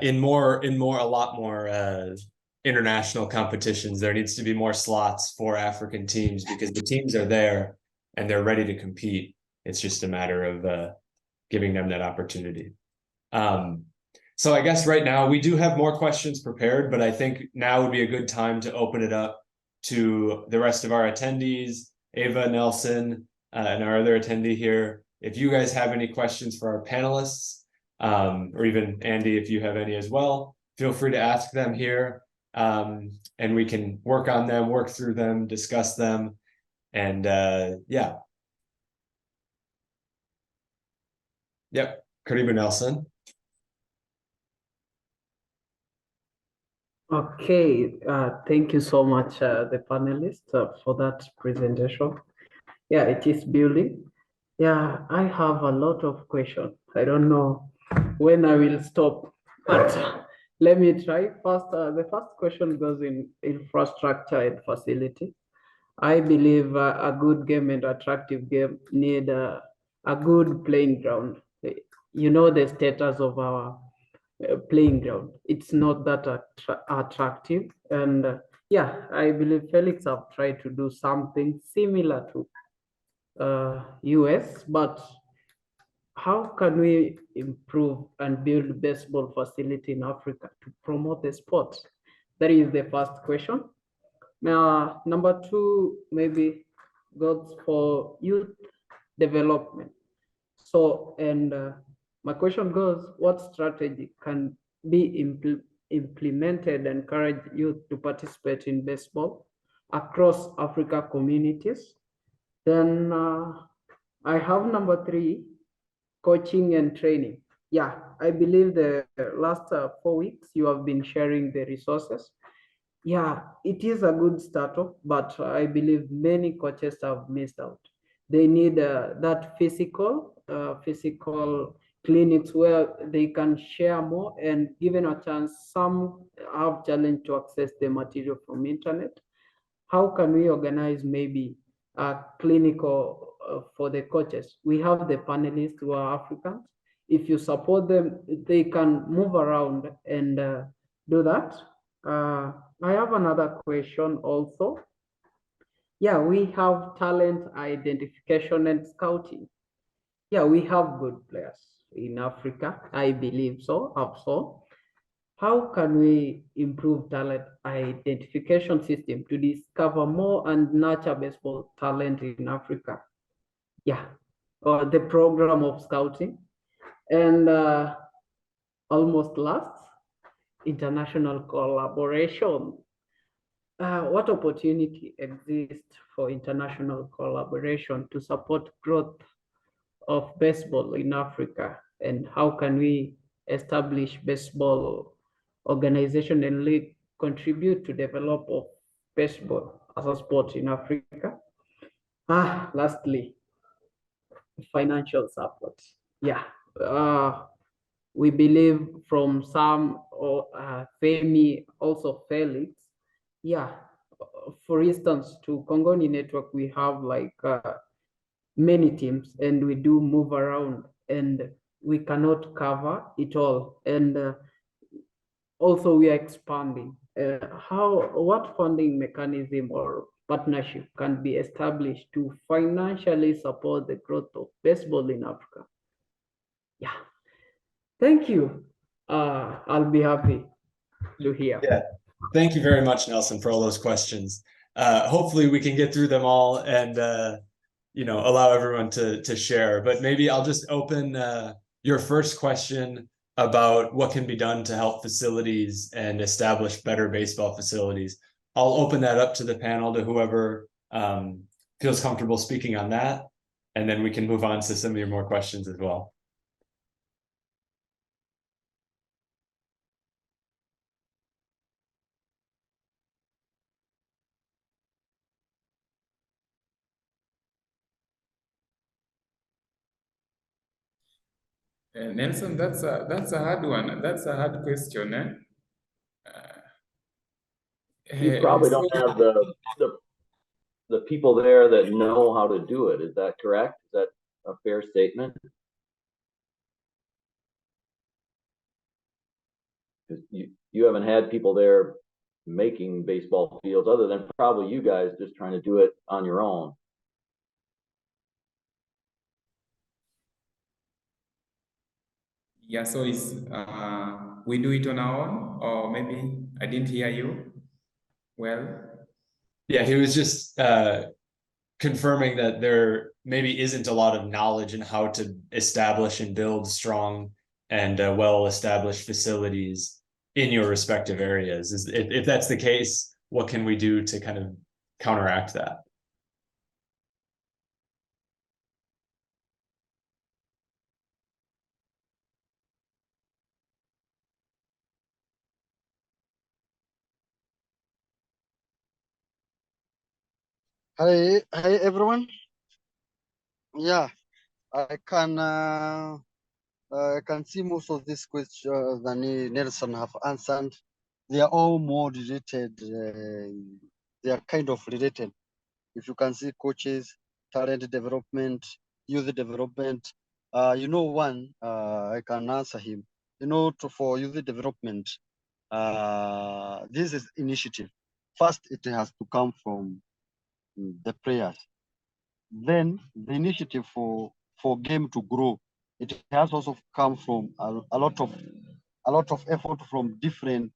in a lot more international competitions, there needs to be more slots for African teams because the teams are there and they're ready to compete. It's just a matter of giving them that opportunity. So I guess right now we do have more questions prepared, but I think now would be a good time to open it up to the rest of our attendees, Ava, Nelson, and our other attendee here. If you guys have any questions for our panelists, or even Andy, if you have any as well, feel free to ask them here, and we can work on them, work through them, discuss them, and yeah. Yep, Karibu Nelson. Okay, thank you so much, the panelists, for that presentation. Yeah, it is building. Yeah, I have a lot of questions. I don't know when I will stop, but let me try. First, the first question goes in infrastructure and facility. I believe a good game and attractive game need a good playing ground. You know the status of our playing ground. It's not that attractive. And yeah, I believe Felix have tried to do something similar to US, but how can we improve and build baseball facility in Africa to promote the sport? That is the first question. Now, number two, maybe goes for youth development. So, and my question goes, what strategy can be implemented and encourage youth to participate in baseball across Africa communities? Then I have number three, coaching and training. Yeah, I believe the last 4 weeks you have been sharing the resources. Yeah, it is a good startup, but I believe many coaches have missed out. They need that physical clinics where they can share more, and given a chance, some have challenged to access the material from internet. How can we organize maybe a clinical for the coaches? We have the panelists who are Africans. If you support them, they can move around and do that. I have another question also. Yeah, we have talent identification and scouting. Yeah, we have good players in Africa. I believe so, also. How can we improve talent identification system to discover more and nurture baseball talent in Africa? Yeah, or the program of scouting. And almost last, international collaboration. What opportunity exists for international collaboration to support growth of baseball in Africa? And how can we establish baseball organization and league contribute to develop of baseball as a sport in Africa? Lastly, financial support. Yeah, we believe from some Femi, also Felix. Yeah, for instance, to Congoni Network, we have like many teams and we do move around and we cannot cover it all. And also we are expanding. What funding mechanism or partnership can be established to financially support the growth of baseball in Africa? Yeah, thank you. I'll be happy to hear. Yeah, thank you very much, Nelson, for all those questions. Hopefully we can get through them all and allow everyone to share. But maybe I'll just open your first question about what can be done to help facilities and establish better baseball facilities. I'll open that up to the panel, to whoever feels comfortable speaking on that. And then we can move on to some of your more questions as well. Nelson, that's a hard one. That's a hard question, eh? You probably So, don't have the people there that know how to do it. Is that correct? Is that a fair statement? 'Cause you haven't had people there making baseball fields other than probably you guys just trying to do it on your own. yeah, so is we do it on our own, or maybe I didn't hear you well. Yeah, he was just confirming that there maybe isn't a lot of knowledge in how to establish and build strong and well-established facilities in your respective areas. If that's the case, what can we do to kind of counteract that? Hi, everyone. Yeah, I can see most of these questions that Nelson have answered. They are all more related. They are kind of related. If you can see coaches, talent development, youth development. One, I can answer him. For youth development, this is initiative. First, it has to come from the players. Then the initiative for game to grow, it has also come from a lot of effort from different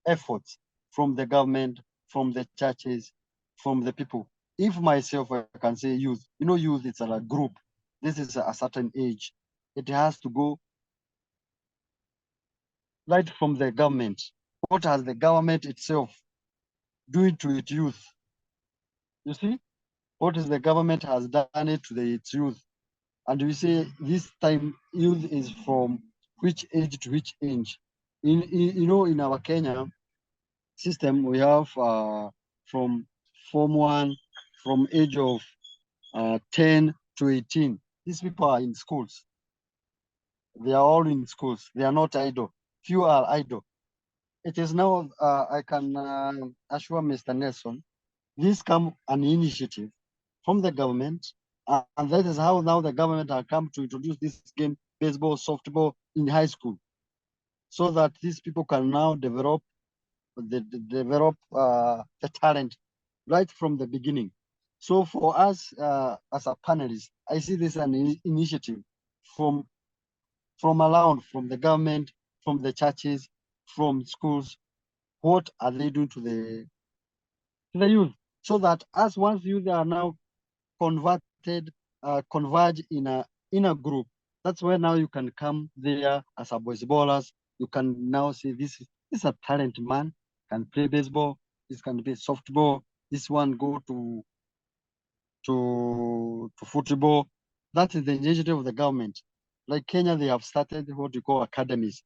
efforts from the government, from the churches, from the people. If myself, I can say youth, youth is a group. This is a certain age. It has to go right from the government. What has the government itself doing to its youth? You see, what is the government has done it to its youth? And we say this time youth is from which age to which age? In our Kenya system, we have from Form 1, from age of 10 to 18. These people are in schools. They are all in schools. They are not idle. Few are idle. It is now, I can assure Mr. Nelson, this come an initiative from the government, and that is how now the government have come to introduce this game, baseball, softball, in high school, so that these people can now develop the talent right from the beginning. So for us as a panelist, I see this as an initiative from around, from the government, from the churches, from schools. What are they doing to the youth? So that as once youth are now converge in a group, that's where now you can come there as a boys ballers. You can now say this is a talent man, can play baseball, this can be softball, this one go to football. That is the initiative of the government. Like Kenya, they have started what you call academies.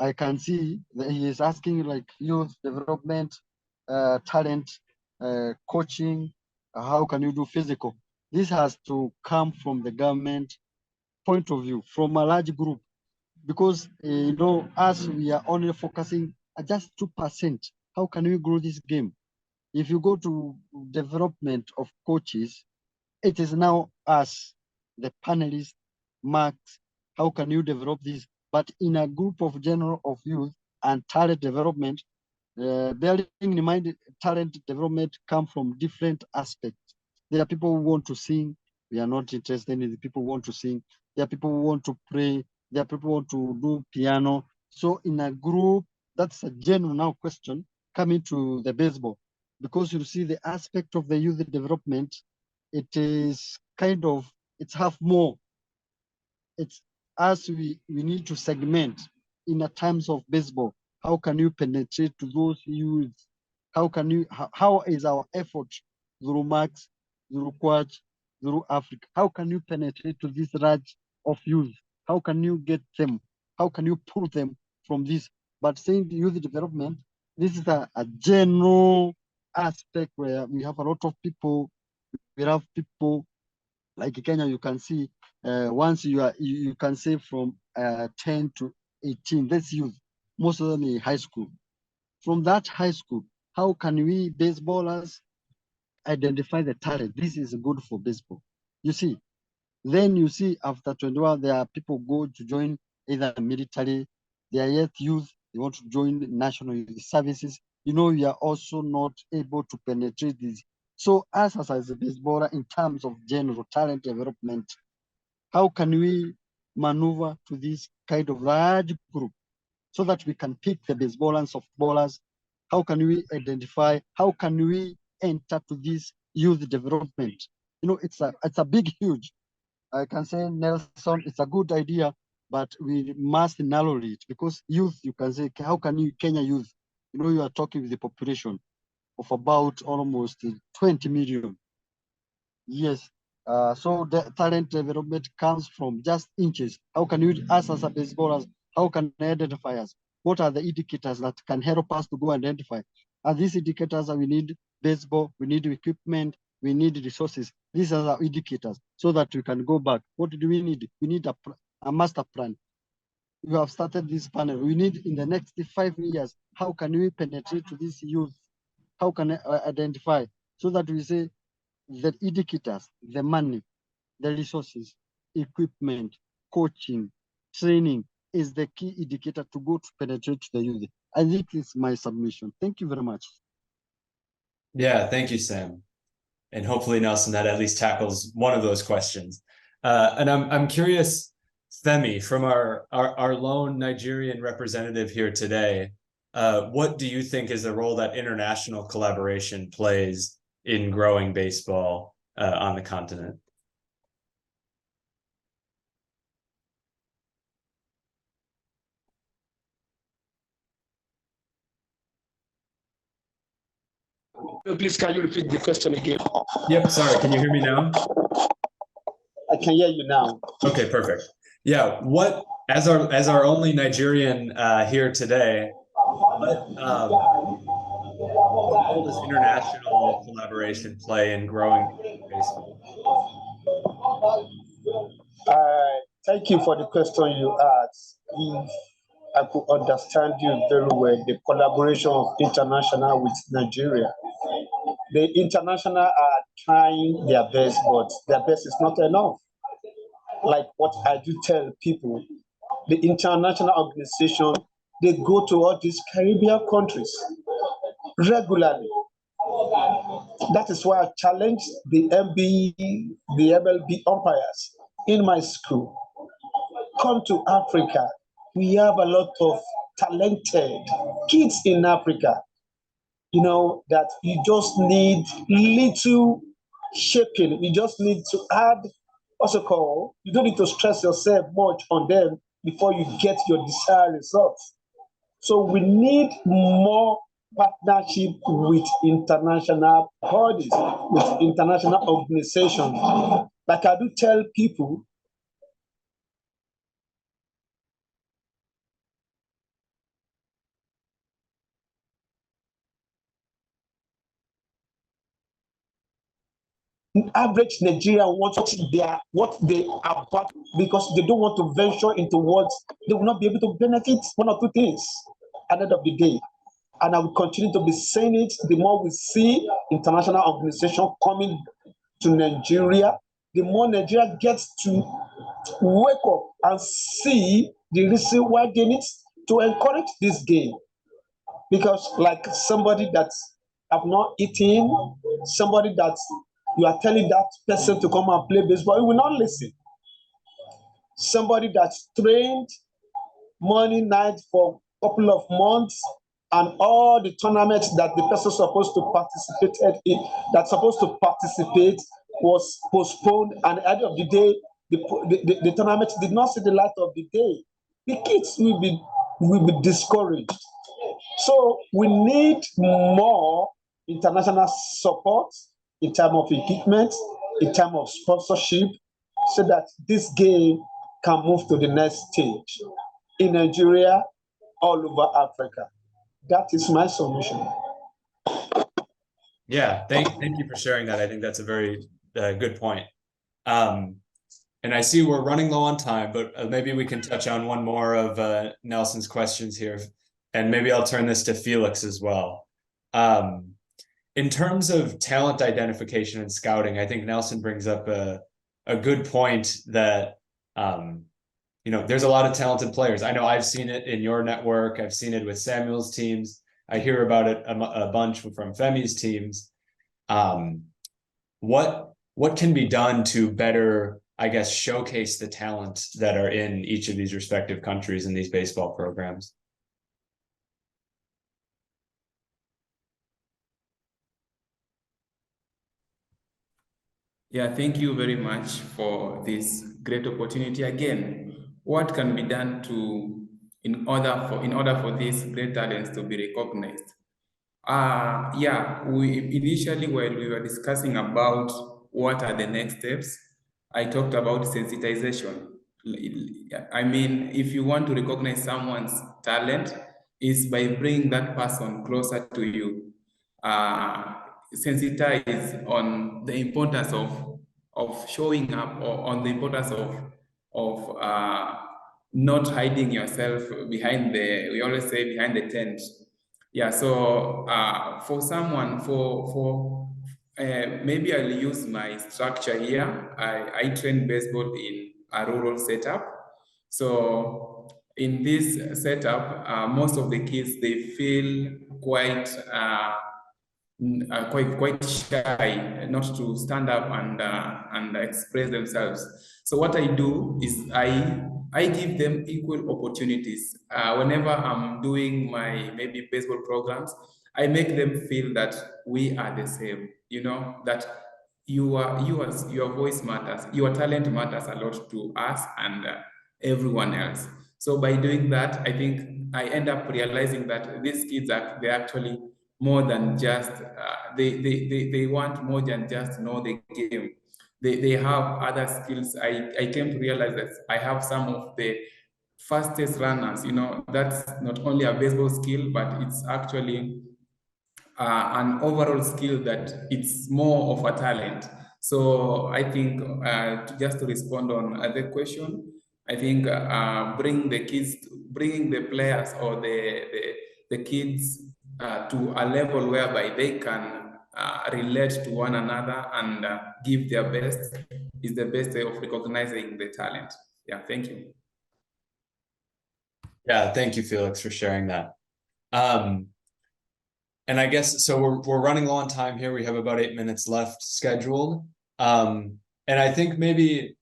I can see that he is asking like youth development, talent, coaching, how can you do physical? This has to come from the government point of view, from a large group, because as we are only focusing at just 2%, how can we grow this game? If you go to development of coaches, it is now us, the panelists, marks, how can you develop this? But in a group of general of youth and talent development, bearing in mind talent development come from different aspects. There are people who want to sing. We are not interested in the people who want to sing. There are people who want to pray. There are people who want to do piano. So in a group, that's a general now question coming to the baseball, because you see the aspect of the youth development, it is kind of, it's half more. It's as we need to segment in a terms of baseball. How can you penetrate to those youth? How can you, how is our effort through Max, through Quach, through Africa? How can you penetrate to this range of youth? How can you get them? How can you pull them from this? But saying youth development, this is a general aspect where we have a lot of people. We have people like Kenya. You can see once you can say from 10 to 18. That's youth. Most of them in high school. From that high school, how can we baseballers identify the talent? This is good for baseball. You see, then you see after 21, there are people go to join either military, they are yet youth, they want to join national youth services. You know, we are also not able to penetrate this. So us as a baseballer, in terms of general talent development, how can we maneuver to this kind of large group so that we can pick the baseballers, softballers? How can we identify? How can we enter to this youth development? You know, it's a big, huge. I can say, Nelson, it's a good idea, but we must narrow it because youth, you can say, how can you, Kenya youth, you know, you are talking with the population of about almost 20 million. Yes. So the talent development comes from just inches. How can you, us as a baseballers, how can they identify us? What are the indicators that can help us to go identify? And these indicators we need baseball, we need equipment, we need resources. These are the indicators so that we can go back. What do we need? We need a master plan. We have started this panel. We need in the next 5 years, how can we penetrate to this youth? How can I identify so that we say the indicators, the money, the resources, equipment, coaching, training is the key indicator to go to penetrate the youth. I think it's my submission. Thank you very much. Yeah, thank you, Sam. And hopefully, Nelson, that at least tackles one of those questions. And I'm curious, Femi, from our lone Nigerian representative here today, what do you think is the role that international collaboration plays in growing baseball on the continent? Please, can you repeat the question again? Yep, sorry, can you hear me now? I can hear you now. Okay, perfect. Yeah, what, as our only Nigerian here today, what role does international collaboration play in growing baseball? Thank you for the question you asked. If I could understand you very well, the collaboration of international with Nigeria. The international are trying their best, but their best is not enough. Like what I do tell people, the international organization, they go to all these Caribbean countries regularly. That is why I challenge the MLB umpires in my school. Come to Africa. We have a lot of talented kids in Africa. You know, that you just need little shaping. You just need to add, also call, you don't need to stress yourself much on them before you get your desired results. So we need more partnership with international bodies, with international organizations. Like I do tell people, average Nigerian wants what they are about because they don't want to venture into what they will not be able to benefit one or two things at the end of the day. And I will continue to be saying it. The more we see international organizations coming to Nigeria, the more Nigeria gets to wake up and see the reason why they need to encourage this game. Because like somebody that have not eaten, somebody that you are telling that person to come and play baseball, he will not listen. Somebody that's trained morning, night for a couple of months, and all the tournaments that the person supposed to participate in, that's supposed to participate, was postponed, and at the end of the day, the tournament did not see the light of the day. The kids will be discouraged. So we need more international support in terms of equipment, in terms of sponsorship, so that this game can move to the next stage in Nigeria, all over Africa. That is my solution. Yeah, thank you for sharing that. I think that's a very good point. And I see we're running low on time, but maybe we can touch on one more of Nelson's questions here. And maybe I'll turn this to Felix as well. In terms of talent identification and scouting, I think Nelson brings up a good point that, you know, there's a lot of talented players. I know I've seen it in your network. I've seen it with Samuel's teams. I hear about it a bunch from Femi's teams. What can be done to better, I guess, showcase the talent that are in each of these respective countries in these baseball programs? Yeah, thank you very much for this great opportunity. Again, what can be done in order for these great talents to be recognized? Yeah, initially while we were discussing about what are the next steps, I talked about sensitization. I mean, if you want to recognize someone's talent, is by bringing that person closer to you. Sensitize on the importance of showing up, or on the importance of not hiding yourself behind we always say behind the tent. Yeah, so for someone, maybe I'll use my structure here. I train baseball in a rural setup. So in this setup, most of the kids, they feel quite shy, not to stand up and express themselves. So what I do is I give them equal opportunities. Whenever I'm doing my maybe baseball programs, I make them feel that we are the same. You know, that your voice matters, your talent matters a lot to us and everyone else. So by doing that, I think I end up realizing that these kids they're actually more than just they want more than just know the game. They have other skills. I came to realize that I have some of the fastest runners. You know, that's not only a baseball skill, but it's actually an overall skill that it's more of a talent. So I think just to respond on the question, I think bringing the players or the kids to a level whereby they can relate to one another and give their best is the best way of recognizing the talent. Yeah, thank you. Yeah, thank you, Felix, for sharing that. And I guess, so we're running low on time here. We have about 8 minutes left scheduled. And I think maybe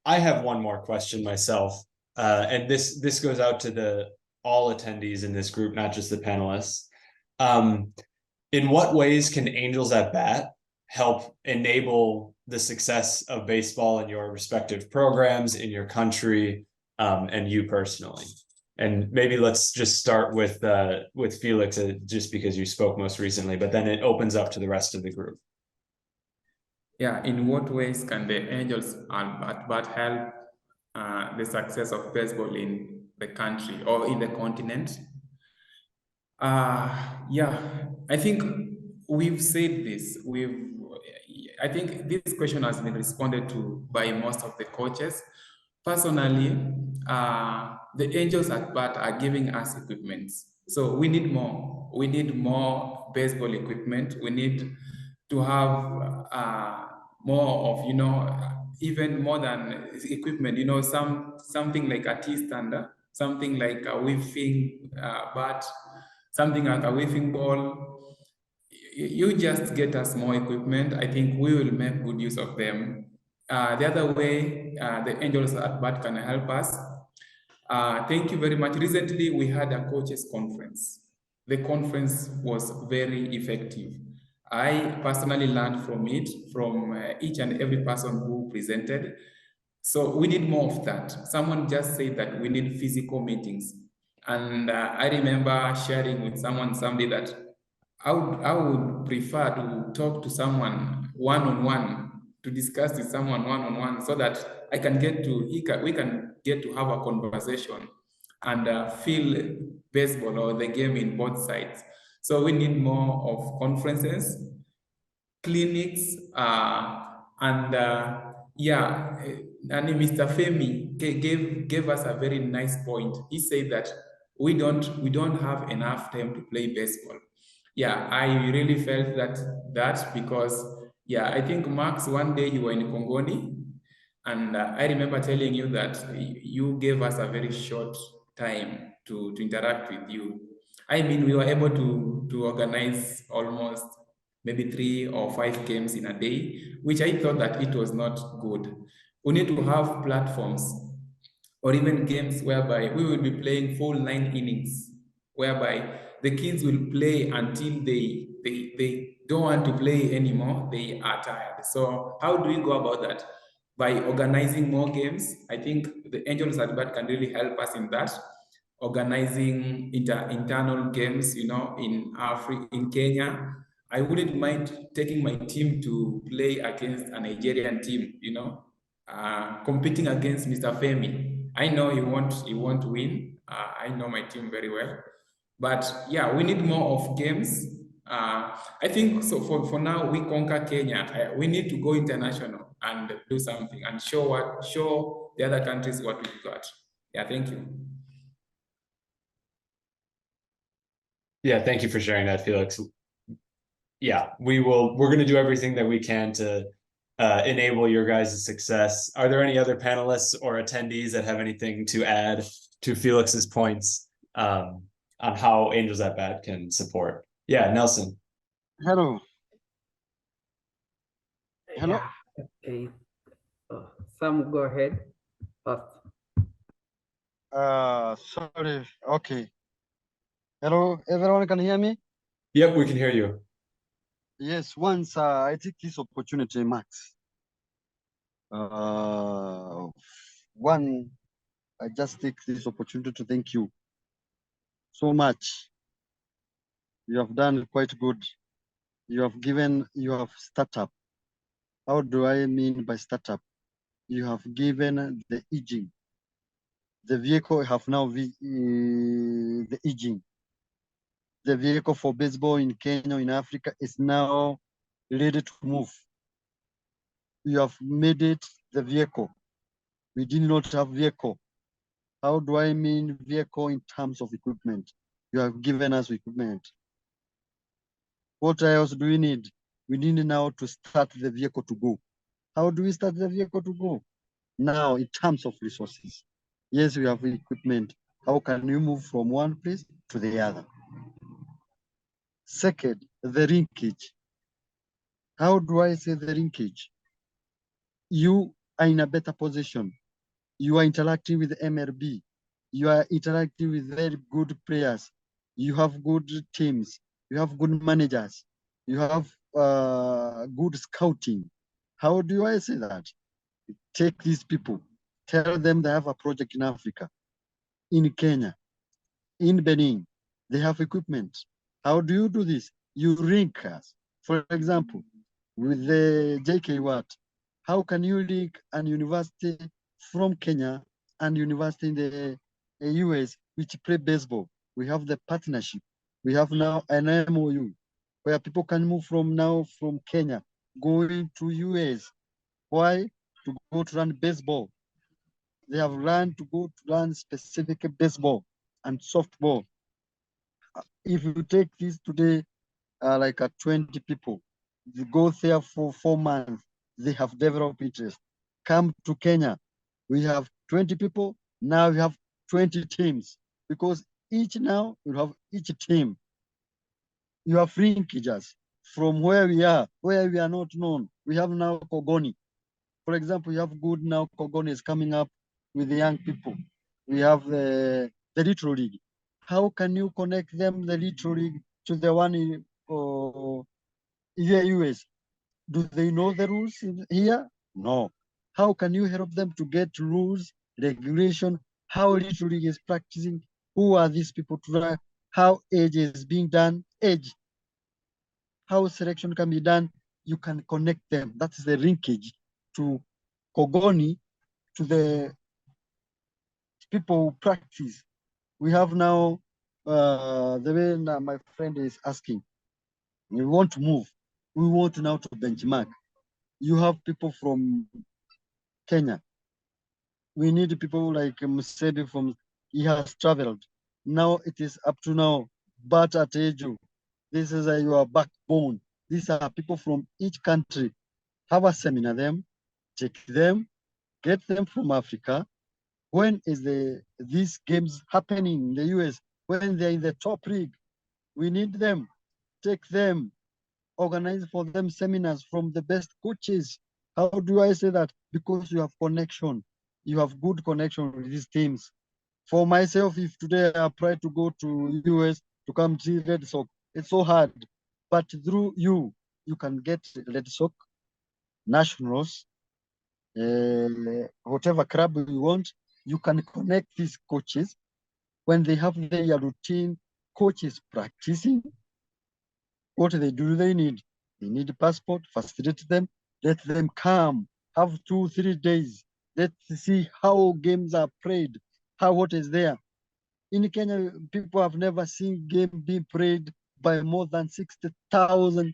I have one more question myself. And this goes out to all attendees in this group, not just the panelists. In what ways can Angels at Bat help enable the success of baseball in your respective programs, in your country, and you personally? And maybe let's just start with Felix, just because you spoke most recently, but then it opens up to the rest of the group. Yeah, in what ways can the Angels at Bat help the success of baseball in the country or in the continent? Yeah, I think we've said this. I think this question has been responded to by most of the coaches. Personally, the Angels at Bat are giving us equipment. So we need more. We need more baseball equipment. We need to have more of, you know, even more than equipment, you know, something like a T-stand, something like a whiffing bat, something like a whiffing ball. You just get us more equipment. I think we will make good use of them. The other way the Angels at Bat can help us. Thank you very much. Recently, we had a coaches conference. The conference was very effective. I personally learned from it, from each and every person who presented. So we need more of that. Someone just said that we need physical meetings. And I remember sharing with someone someday that I would prefer to talk to someone one-on-one, to discuss with someone one-on-one, so that we can get to have a conversation and feel baseball or the game in both sides. So we need more of conferences, clinics, and Mr. Femi gave us a very nice point. He said that we don't have enough time to play baseball. Yeah, I really felt that because I think Max, one day you were in Kongoni, and I remember telling you that you gave us a very short time to interact with you. I mean, we were able to organize almost maybe 3 or 5 games in a day, which I thought that it was not good. We need to have platforms or even games whereby we will be playing full 9 innings, whereby the kids will play until they don't want to play anymore, they are tired. So how do we go about that? By organizing more games. I think the Angels at Bat can really help us in that. Organizing internal games, in Kenya. I wouldn't mind taking my team to play against a Nigerian team, competing against Mr. Femi. I know he won't win. I know my team very well. But yeah, we need more of games. I think so for now, we conquer Kenya. We need to go international and do something and show the other countries what we've got. Yeah, thank you. Yeah, thank you for sharing that, Felix. Yeah, we're going to do everything that we can to enable your guys' success. Are there any other panelists or attendees that have anything to add to Felix's points on how Angels at Bat can support? Yeah, Nelson. Hello. Hello. Yeah. Okay. Sam, go ahead first. Sorry. Okay. Hello, everyone can hear me? Yep, we can hear you. Yes, once I take this opportunity, Max. One, I just take this opportunity to thank you so much. You have done quite good. You have startup. How do I mean by startup? You have given the aging. The vehicle have now the aging. The vehicle for baseball in Kenya, in Africa, is now ready to move. You have made it the vehicle. We did not have vehicle. How do I mean vehicle in terms of equipment? You have given us equipment. What else do we need? We need now to start the vehicle to go. How do we start the vehicle to go? Now, in terms of resources. Yes, we have equipment. How can you move from one place to the other? Second, the linkage. How do I say the linkage? You are in a better position. You are interacting with MLB. You are interacting with very good players. You have good teams. You have good managers. You have good scouting. How do I say that? Take these people, tell them they have a project in Africa, in Kenya, in Benin. They have equipment. How do you do this? You link us. For example, with the JK Watt, how can you link a university from Kenya and university in the US which play baseball? We have the partnership. We have now an MOU where people can move from Kenya going to US. Why? To go to run baseball. They have learned to go to learn specific baseball and softball. If you take this today, like 20 people, they go there for 4 months, they have developed interest. Come to Kenya, we have 20 people, now we have 20 teams, because each now you have each team. You have linkages from where we are not known. We have now Kogoni. For example, you have good now Kogoni is coming up with the young people. We have the Little League. How can you connect them, the Little League, to the one in the US? Do they know the rules here? No. How can you help them to get rules, regulation, how Little League is practicing Who are these people to learn how age is being done? Age, how selection can be done. You can connect them. That's the linkage to Kogoni, to the people who practice. We have now the way now my friend is asking. We want to move. We want now to benchmark. You have people from Kenya. We need people like Musebi from, he has traveled. Now it is up to now. But at Eju, this is your backbone. These are people from each country. Have a seminar them, take them, get them from Africa. When is these games happening in the US? When they're in the top league, we need them. Take them, organize for them seminars from the best coaches. How do I say that? Because you have connection. You have good connection with these teams. For myself, if today I apply to go to US to come see Red Sox, it's so hard. But through you, you can get Red Sox, Nationals, whatever club you want. You can connect these coaches when they have their routine. Coaches practicing. What do they need? They need a passport. Facilitate them. Let them come. Have 2-3 days. Let's see how games are played. What is there. In Kenya, people have never seen game being played by more than 60,000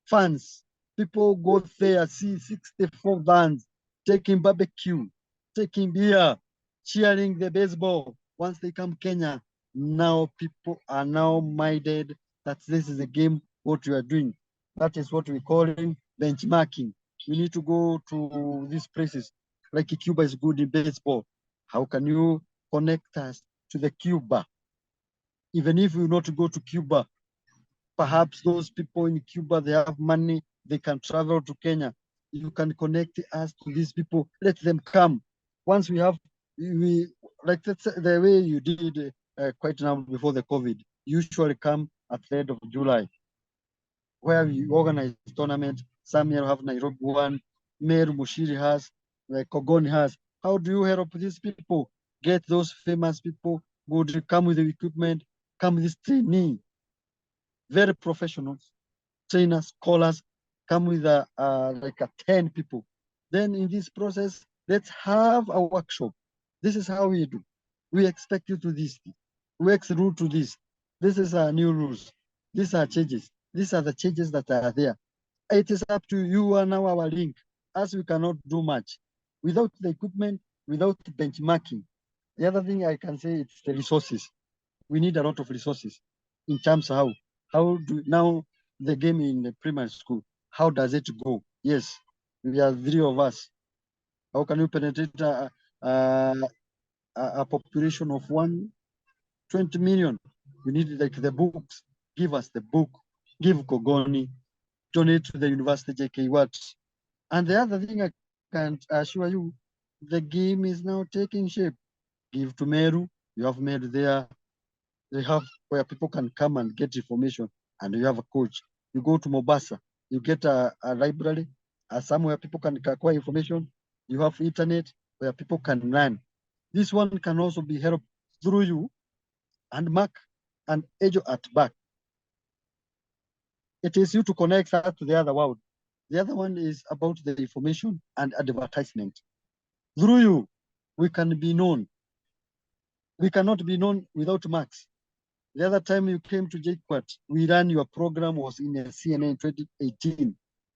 fans. People go there, see 64 bands, taking barbecue, taking beer, cheering the baseball. Once they come Kenya, now people are now minded that this is a game, what we are doing. That is what we call in benchmarking. We need to go to these places. Like Cuba is good in baseball. How can you connect us to the Cuba? Even if we not go to Cuba, perhaps those people in Cuba, they have money, they can travel to Kenya. You can connect us to these people, let them come. Once we have, like that's the way you did quite now before the COVID, usually come at the end of July, where we organize tournament. Some year have Nairobi one, Meru Mushiri has, like Kogoni has. How do you help these people? Get those famous people, would come with the equipment, come with this training, very professional trainers, scholars, come with like 10 people. Then in this process, let's have a workshop. This is how we do. We expect you to this. We execute to this. This is our new rules. These are changes. These are the changes that are there. It is up to you and now our link, as we cannot do much without the equipment, without benchmarking. The other thing I can say is the resources. We need a lot of resources in terms of how do now the game in the primary school, how does it go? Yes, we are 3 of us. How can you penetrate a population of 120 million? We need like the books. Give us the book, give Kogoni, donate to the University JKUAT. And the other thing I can assure you, the game is now taking shape. Give to Meru, you have Meru there. They have where people can come and get information, and you have a coach. You go to Mombasa, you get a library, somewhere people can acquire information. You have internet where people can learn. This one can also be helped through you and Mark and Ejo at back. It is you to connect that to the other world. The other one is about the information and advertisement. Through you, we can be known. We cannot be known without Max. The other time you came to JKUAT, we ran your program was in a CNN in 2018.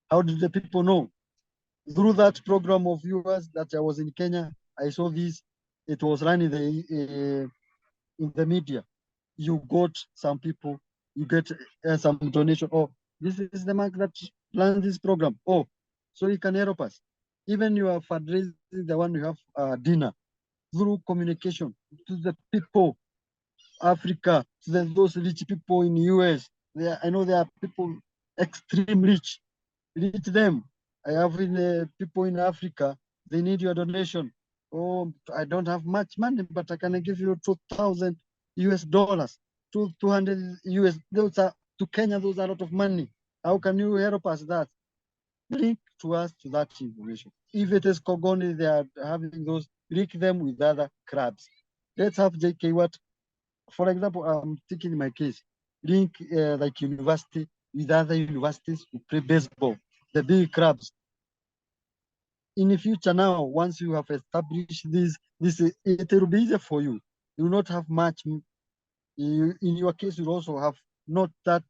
How did the people know? Through that program of yours that I was in Kenya, I saw this. It was run in the media. You got some people, you get some donation. Oh, this is the mark that planned this program. Oh, so you can help us. Even you are fundraising, the one you have dinner through communication to the people. Africa, those rich people in the US. I know there are people extremely rich. Reach them. I have people in Africa, they need your donation. Oh, I don't have much money, but I can give you 2,000 US dollars, 200 US. Those are to Kenya, those are a lot of money. How can you help us that? Link to us to that information. If it is Kogoni, they are having those, link them with other clubs. Let's have JKUAT for example, I'm taking my case, link like university with other universities to play baseball, the big clubs. In the future now, once you have established this, it will be easier for you. You will not have much. In your case, you also have not that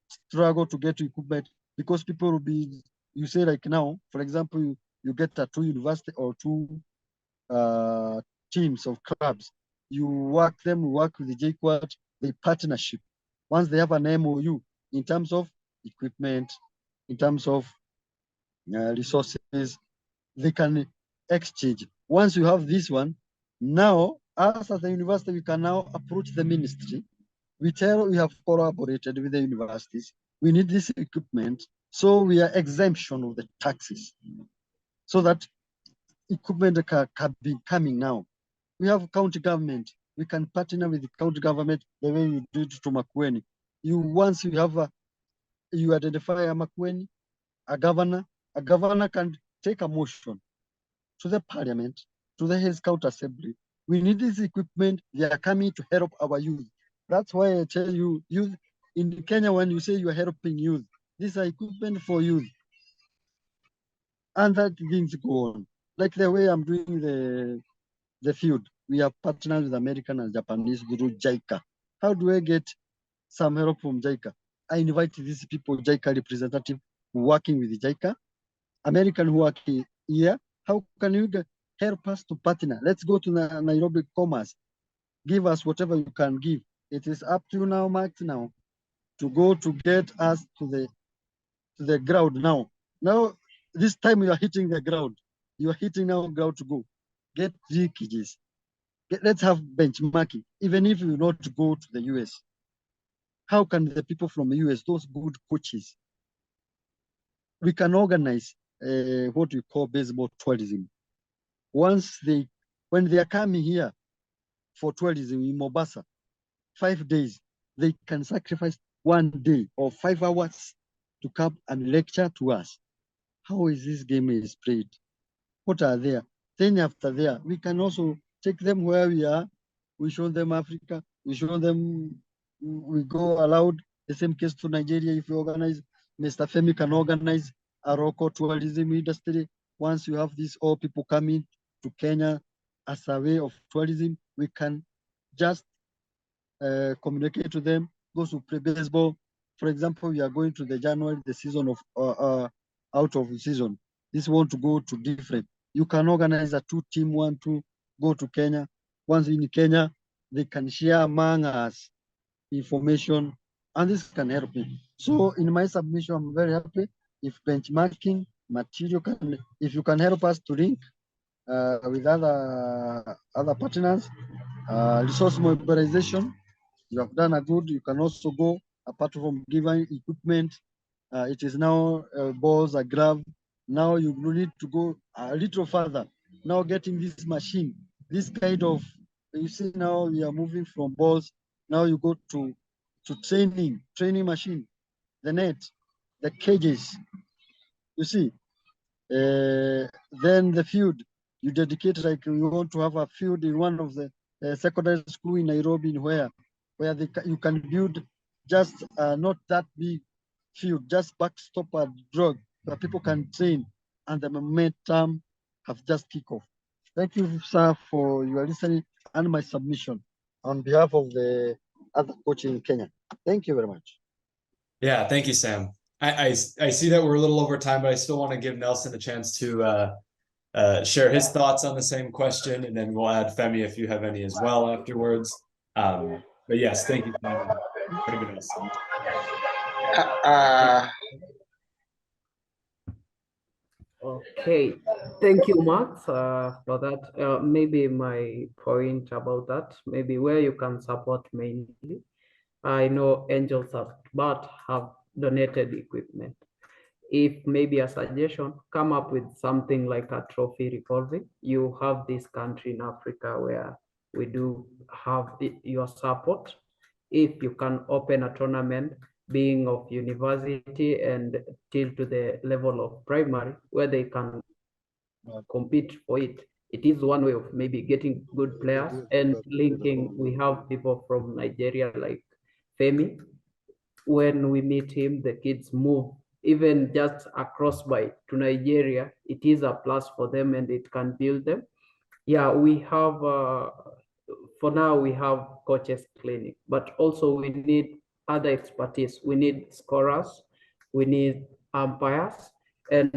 struggle to get equipment because people will be, you say like now, for example, you get a 2 university or 2 teams of clubs. You work with the JKUAT, the partnership. Once they have an MOU in terms of equipment, in terms of resources, they can exchange. Once you have this one, now us as a university, we can now approach the ministry. We have collaborated with the universities. We need this equipment, so we are exemption of the taxes, so that equipment can be coming now. We have county government. We can partner with the county government the way you did to Makueni. Once you have you identify a Makueni, a governor can take a motion to the parliament, to the Hills County Assembly. We need this equipment. They are coming to help our youth. That's why I tell you, youth in Kenya, when you say you are helping youth, these are equipment for youth. And that things go on. Like the way I'm doing the field, we have partners with American and Japanese through JICA. How do I get some help from JICA? I invite these people, JICA representative, working with JICA, American who work here. How can you help us to partner? Let's go to Nairobi Commerce. Give us whatever you can give. It is up to you now, Max, now, to go to get us to the ground now. Now, this time you are hitting the ground. You are hitting now ground to go. Get leakages. Let's have benchmarking, even if you not go to the US. How can the people from the US, those good coaches, we can organize what we call baseball tourism. When they are coming here for tourism in Mombasa, 5 days, they can sacrifice 1 day or 5 hours to come and lecture to us. How is this game is played? What are there? Then after there, we can also take them where we are. We show them Africa. We show them, we go allowed. The same case to Nigeria. If you organize, Mr. Femi can organize a local tourism industry. Once you have this, all people coming to Kenya as a way of tourism, we can just communicate to them, go to play baseball. For example, we are going to the January, the season of out of season. This want to go to different. You can organize a 2-team, 1-2, go to Kenya. Once in Kenya, they can share among us information, and this can help me. So in my submission, I'm very happy if benchmarking material if you can help us to link with other partners, resource mobilization. You have done a good. You can also go apart from giving equipment. It is now balls, a glove. Now you need to go a little further. Now getting this machine, this kind of, you see now we are moving from balls. Now you go to training machine, the net, the cages. You see, then the field. You dedicate, like we want to have a field in one of the secondary school in Nairobi, where you can build just not that big field, just backstop a drug where people can train, and the momentum have just kicked off. Thank you, sir, for your listening and my submission on behalf of the other coaches in Kenya. Thank you very much. Yeah, thank you, Sam. I see that we're a little over time, but I still want to give Nelson a chance to share his thoughts on the same question, and then we'll add Femi if you have any as well afterwards. But yes, thank you. Okay, thank you, Max, for that. Maybe my point about that, maybe where you can support mainly. I know Angels but have donated equipment. If maybe a suggestion, come up with something like a trophy revolving. You have this country in Africa where we do have your support. If you can open a tournament being of university and till to the level of primary where they can compete for it, it is one way of maybe getting good players and linking. We have people from Nigeria like Femi. When we meet him, the kids move even just across by to Nigeria. It is a plus for them and it can build them. Yeah, we have, for now, we have coaches clinic, but also we need other expertise. We need scorers, we need umpires, and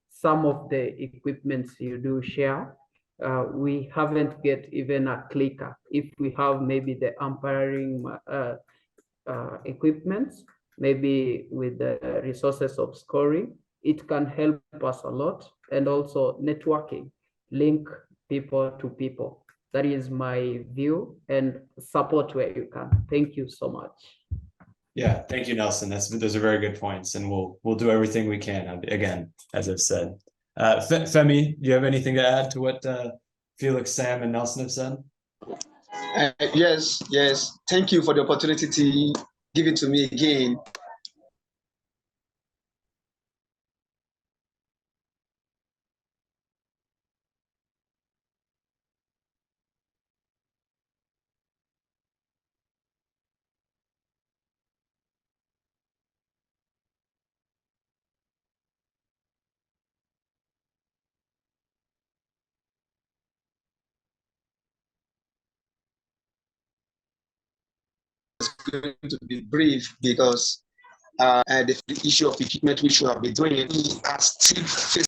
some of the equipments you do share. We haven't get even a clicker. If we have maybe the umpiring equipments, maybe with the resources of scoring, it can help us a lot. And also networking, link people to people. That is my view, and support where you can. Thank you so much. Yeah, thank you, Nelson. Those are very good points, and we'll do everything we can. Again, as I've said, Femi, do you have anything to add to what Felix, Sam, and Nelson have said? Yes. Thank you for the opportunity to give it to me again. It's going to be brief because the issue of equipment which we have been doing are still facing.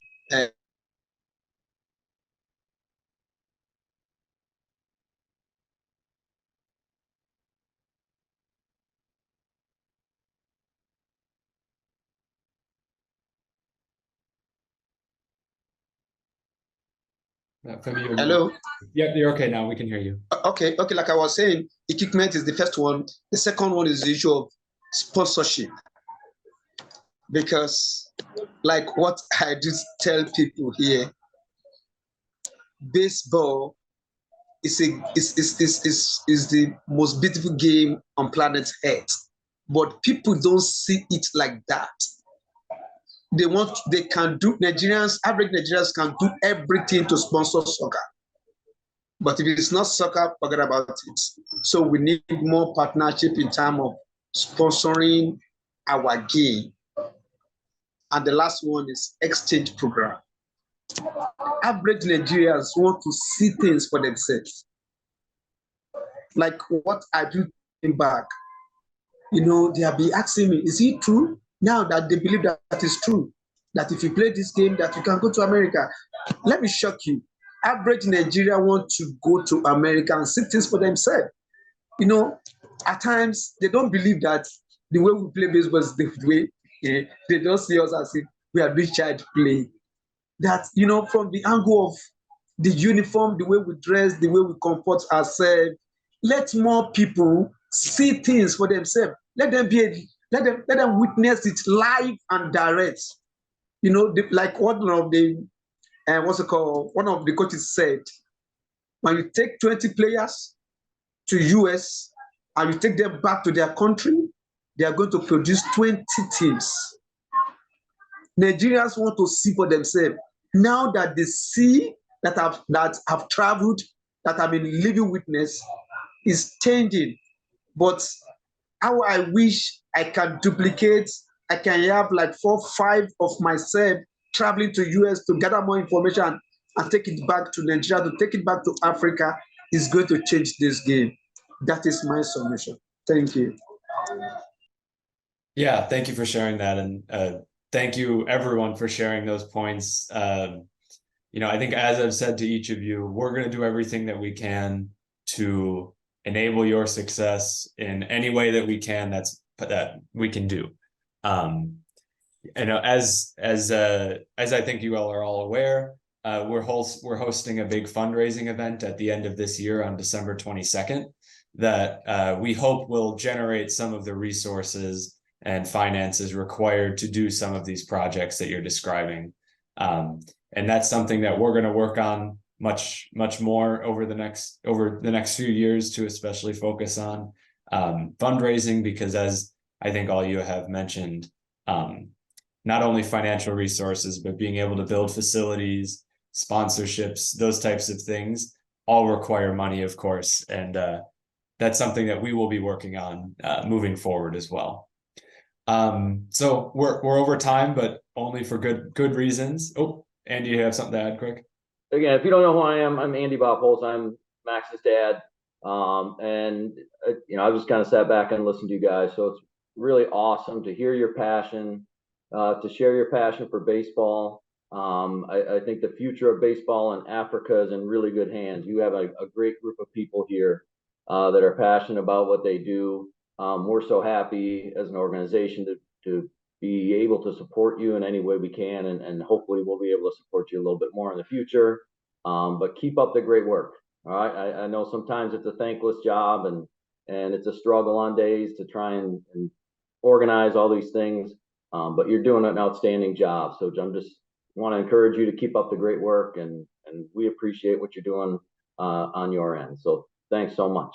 Femi, Hello. Yeah, you're okay now. We can hear you. Okay. Like I was saying, equipment is the first one. The second one is the issue of sponsorship, because, like what I just tell people here, baseball is the most beautiful game on planet Earth, but people don't see it like that. Average Nigerians can do everything to sponsor soccer. But if it's not soccer, forget about it. So we need more partnership in terms of sponsoring our game. And the last one is exchange program. Average Nigerians want to see things for themselves. Like what I do back, they have been asking me, is it true? Now that they believe that is true, that if you play this game, that you can go to America. Let me shock you. Average Nigeria want to go to America and see things for themselves. At times they don't believe that the way we play baseball is the way. They don't see us as if we are doing child play. That, from the angle of the uniform, the way we dress, the way we comport ourselves, let more people see things for themselves. Let them witness it live and direct. Like one of the coaches said, when you take 20 players to US and you take them back to their country, they are going to produce 20 teams. Nigerians want to see for themselves. Now that they see that have traveled, that have been living witness, is changing. But how I wish I can duplicate, I can have like 4, 5 of myself traveling to US to gather more information and take it back to Nigeria, to take it back to Africa, is going to change this game. That is my submission. Thank you. Yeah, thank you for sharing that, and thank you everyone for sharing those points. I think, as I've said to each of you, we're going to do everything that we can to enable your success in any way that we can. That we can do. As I think you all are all aware, we're hosting a big fundraising event at the end of this year on December 22nd that we hope will generate some of the resources and finances required to do some of these projects that you're describing. And that's something that we're going to work on much more over the next few years, to especially focus on fundraising, because, as I think all you have mentioned, not only financial resources, but being able to build facilities, sponsorships, those types of things all require money, of course. And that's something that we will be working on moving forward as well. So we're over time, but only for good reasons. Oh, Andy, you have something to add quick? Again, if you don't know who I am, I'm Andy Bopholz. I'm Max's dad. I just kind of sat back and listened to you guys. So it's really awesome to hear your passion, to share your passion for baseball. I think the future of baseball in Africa is in really good hands. You have a great group of people here that are passionate about what they do. We're so happy as an organization to be able to support you in any way we can, and hopefully we'll be able to support you a little bit more in the future. But keep up the great work. All right. I know sometimes it's a thankless job and it's a struggle on days to try and organize all these things. But you're doing an outstanding job. So I'm just want to encourage you to keep up the great work, and we appreciate what you're doing on your end. So thanks so much.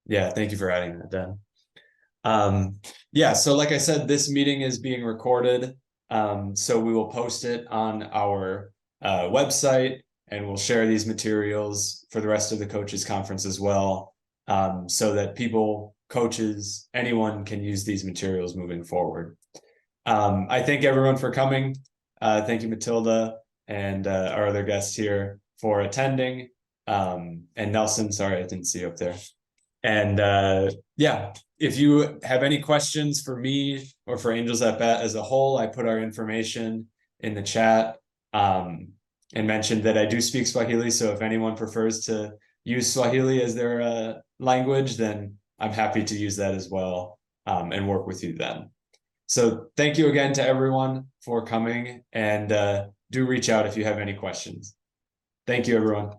Yeah, thank you for adding that, Dan. Yeah, so like I said, this meeting is being recorded. So we will post it on our website, and we'll share these materials for the rest of the coaches conference as well, so that people, coaches, anyone can use these materials moving forward. I thank everyone for coming. Thank you, Matilda, and our other guests here for attending. And Nelson, sorry, I didn't see you up there. And yeah, if you have any questions for me or for Angels at Bat as a whole, I put our information in the chat, and mentioned that I do speak Swahili. So if anyone prefers to use Swahili as their language, then I'm happy to use that as well, and work with you then. So thank you again to everyone for coming, and do reach out if you have any questions. Thank you, everyone.